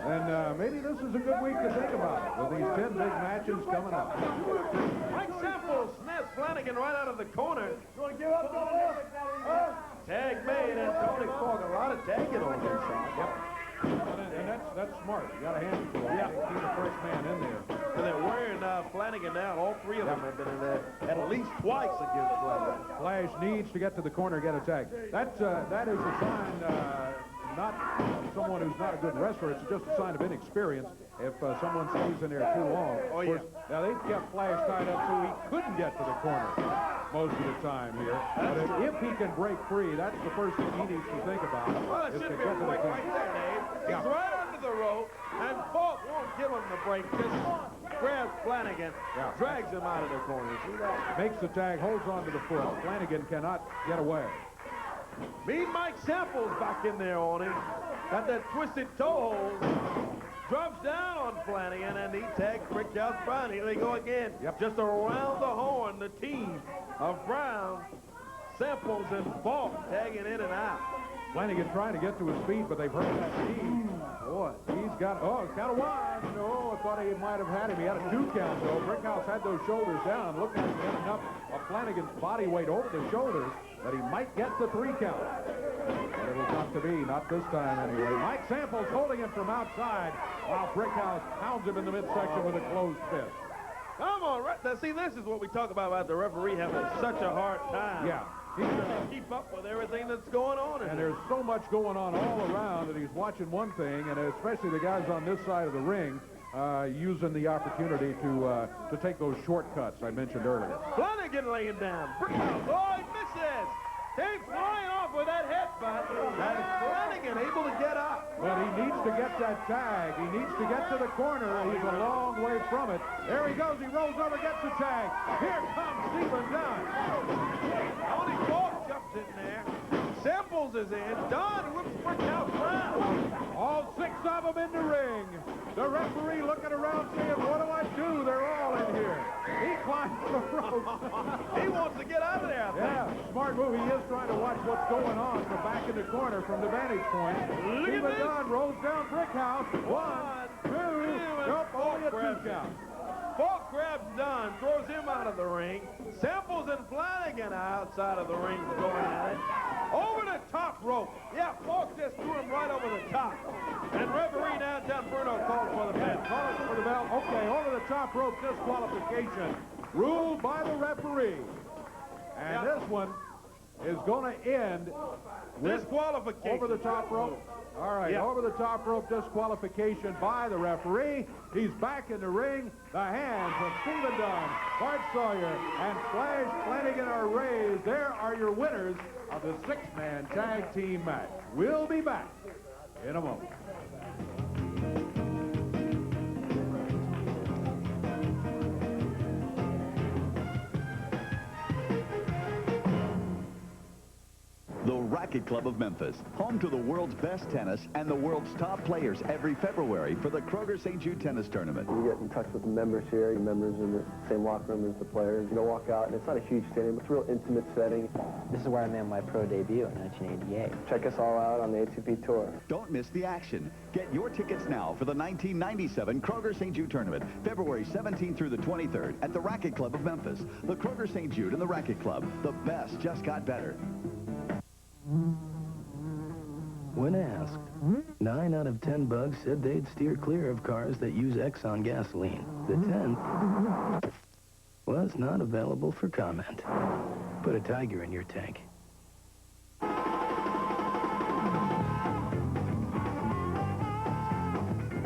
then maybe this is a good week to think about it, with these 10 big matches coming up. Mike Samples snaps Flanagan right out of the corner. You want to give up, Tony? Tag made, and Tony Falk, a lot of tagging on this side. Yep. And that's smart. You got to hand it to him. Yeah. Keep the first man in there. And they're wearing Flanagan down. All 3 of them have been in there at least twice against Flanagan. Flash needs to get to the corner, get a tag. That is a sign, not someone who's not a good wrestler. It's just a sign of inexperience if someone stays in there too long. Oh, yeah. Now, they've kept Flash tied up so he couldn't get to the corner most of the time here. But if he can break free, that's the first thing he needs to think about. Well, it is should to be get a to the break corner. right there, Dave. Yeah. He's right under the rope, and Falk won't give him the break. Just grabs Flanagan, drags him out of the corner. See that? Makes the tag, holds on to the foot. Flanagan cannot get away. Mean Mike Samples back in there on him. Got that twisted toe hold. Drops down on Flanagan, and he tags Brickhouse Brown. Here they go again. Yep. Just around the horn, the team of Brown, Samples, and Falk tagging in and out. Flanagan trying to get to his feet, but they've hurt that knee. Boy, he's got, it's kind of wide. No, I thought he might have had him. He had a 2 count, though. Brickhouse had those shoulders down. Looked like he had enough of Flanagan's body weight over the shoulders that he might get the 3 count. But it was not to be, not this time anyway. Mike Samples holding him from outside while Brickhouse pounds him in the midsection with a closed fist. Come on, right now, see, this is what we talk about the referee having such a hard time. Yeah. He's trying to keep up with everything that's going on. And there's so much going on all around that he's watching one thing, and especially the guys on this side of the ring using the opportunity to take those shortcuts I mentioned earlier. Flanagan laying down. Brickhouse, oh, he misses. Takes flying off with that headbutt. And Flanagan able to get up. But he needs to get that tag. He needs to get to the corner. He's a long way from it. There he goes. He rolls over, gets the tag. Here comes Stephen Dunn. Tony Falk jumps in there. Samples is in. Dunn whips Brickhouse Brown. All 6 of them in the ring. The referee looking around saying, what do I do? They're all in here. He climbs the rope. He wants to get out of there, I think. Yeah, smart move. He is trying to watch what's going on from back in the corner from the vantage point. Stephen Dunn rolls down Brickhouse. 1, 2, nope, only a 2 count. Falk grabs Dunn, throws him out of the ring. Samples and Flanagan outside of the ring going at it. Over the top rope. Yeah, Falk just threw him right over the top. And referee downtown Bruno calls for the bell. Calls for the bell. Okay, over the top rope disqualification. Ruled by the referee. And this one is going to end with disqualification. Over the top rope. All right, over the top rope disqualification by the referee. He's back in the ring. The hands of Stephen Dunn, Bart Sawyer, and Flash Flanagan are raised. There are your winners of the 6-man tag team match. We'll be back in a moment. The Racket Club of Memphis, home to the world's best tennis and the world's top players every February for the Kroger St. Jude Tennis Tournament. You get in touch with the members here, members in the same locker room as the players. You know, walk out, and it's not a huge stadium, it's a real intimate setting. This is where I made my pro debut in 1988. Check us all out on the ATP Tour. Don't miss the action. Get your tickets now for the 1997 Kroger St. Jude Tournament, February 17th through the 23rd at the Racket Club of Memphis. The Kroger St. Jude and the Racket Club. The best just got better. When asked, 9 out of 10 bugs said they'd steer clear of cars that use Exxon gasoline. The 10th was not available for comment. Put a Tiger in your tank.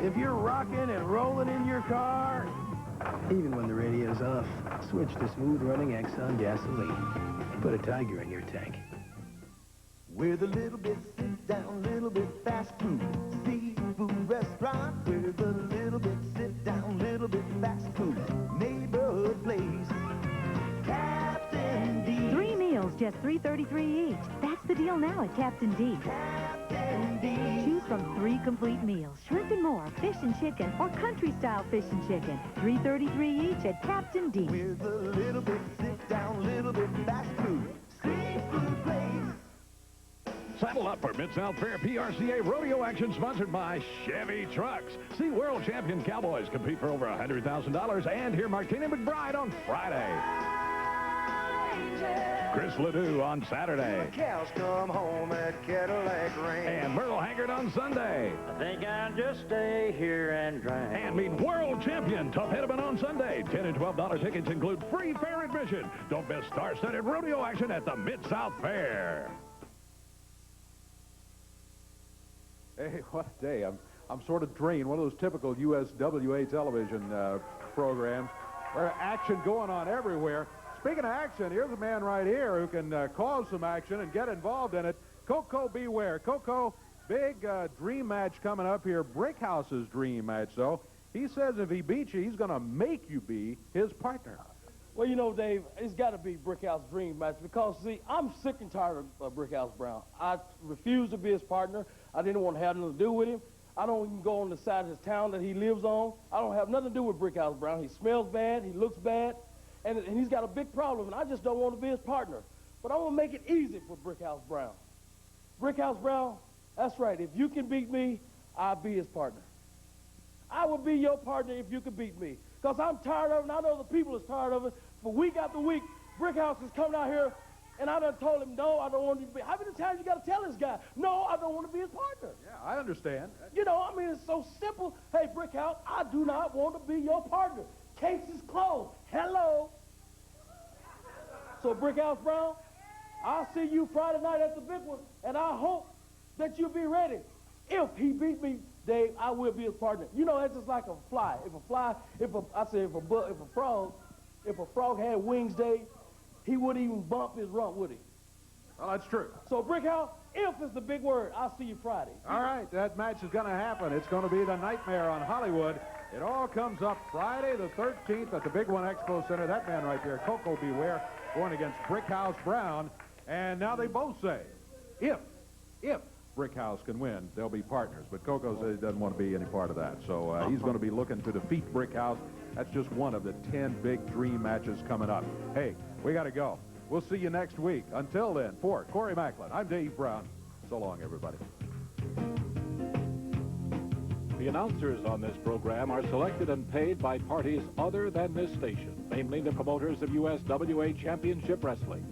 If you're rocking and rolling in your car, even when the radio's off, switch to smooth-running Exxon gasoline. Put a Tiger in your tank. With a little bit sit down, little bit fast food, seafood restaurant. With a little bit sit down, little bit fast food, neighborhood place. Captain D. 3 meals, just $3.33 each. That's the deal now at Captain D. Captain D. Choose from 3 complete meals, shrimp and more, fish and chicken, or country-style fish and chicken. $3.33 each at Captain D. With a little bit sit down, little bit fast food, seafood place. Saddle up for Mid-South Fair PRCA rodeo action sponsored by Chevy Trucks. See world champion cowboys compete for over $100,000 and hear Martina McBride on Friday. Chris Ledoux on Saturday. Cows come home at Cadillac Range. And Merle Haggard on Sunday. I think I'll just stay here and drink. And meet world champion Tough Hedeman on Sunday. $10 and $12 tickets include free fair admission. Don't miss star-studded rodeo action at the Mid-South Fair. Hey, what a day. I'm sort of drained. One of those typical USWA television programs where action going on everywhere. Speaking of action, here's a man right here who can cause some action and get involved in it. Coco Beware. Coco, big dream match coming up here. Brickhouse's dream match, though. He says if he beats you, he's going to make you be his partner. Well, you know, Dave, it's got to be Brickhouse dream match because, see, I'm sick and tired of Brickhouse Brown. I refuse to be his partner. I didn't want to have nothing to do with him. I don't even go on the side of his town that he lives on. I don't have nothing to do with Brickhouse Brown. He smells bad. He looks bad. And he's got a big problem, and I just don't want to be his partner. But I want to make it easy for Brickhouse Brown. Brickhouse Brown, that's right. If you can beat me, I'll be his partner. I will be your partner if you can beat me. Because I'm tired of it, and I know the people is tired of it. For week after week, Brickhouse is coming out here, and I done told him, no, I don't want to be. How many times you got to tell this guy, no, I don't want to be his partner? Yeah, I understand. You know, I mean, it's so simple. Hey, Brickhouse, I do not want to be your partner. Case is closed. Hello. So, Brickhouse Brown, I'll see you Friday night at the big one, and I hope that you'll be ready. If he beat me, Dave, I will be his partner. You know, that's just like a fly. If a frog had wings, Dave, he wouldn't even bump his rump, would he? Well, that's true. So, Brickhouse, if is the big word, I'll see you Friday. All right, that match is going to happen. It's going to be the Nightmare on Hollywood. It all comes up Friday the 13th at the Big One Expo Center. That man right there, Coco Beware, going against Brickhouse Brown. And now they both say, if Brickhouse can win, they'll be partners. But Coco says he doesn't want to be any part of that. So he's going to be looking to defeat Brickhouse. That's just one of the 10 big dream matches coming up. Hey, we got to go. We'll see you next week. Until then, for Corey Macklin, I'm Dave Brown. So long, everybody. The announcers on this program are selected and paid by parties other than this station, namely the promoters of USWA Championship Wrestling.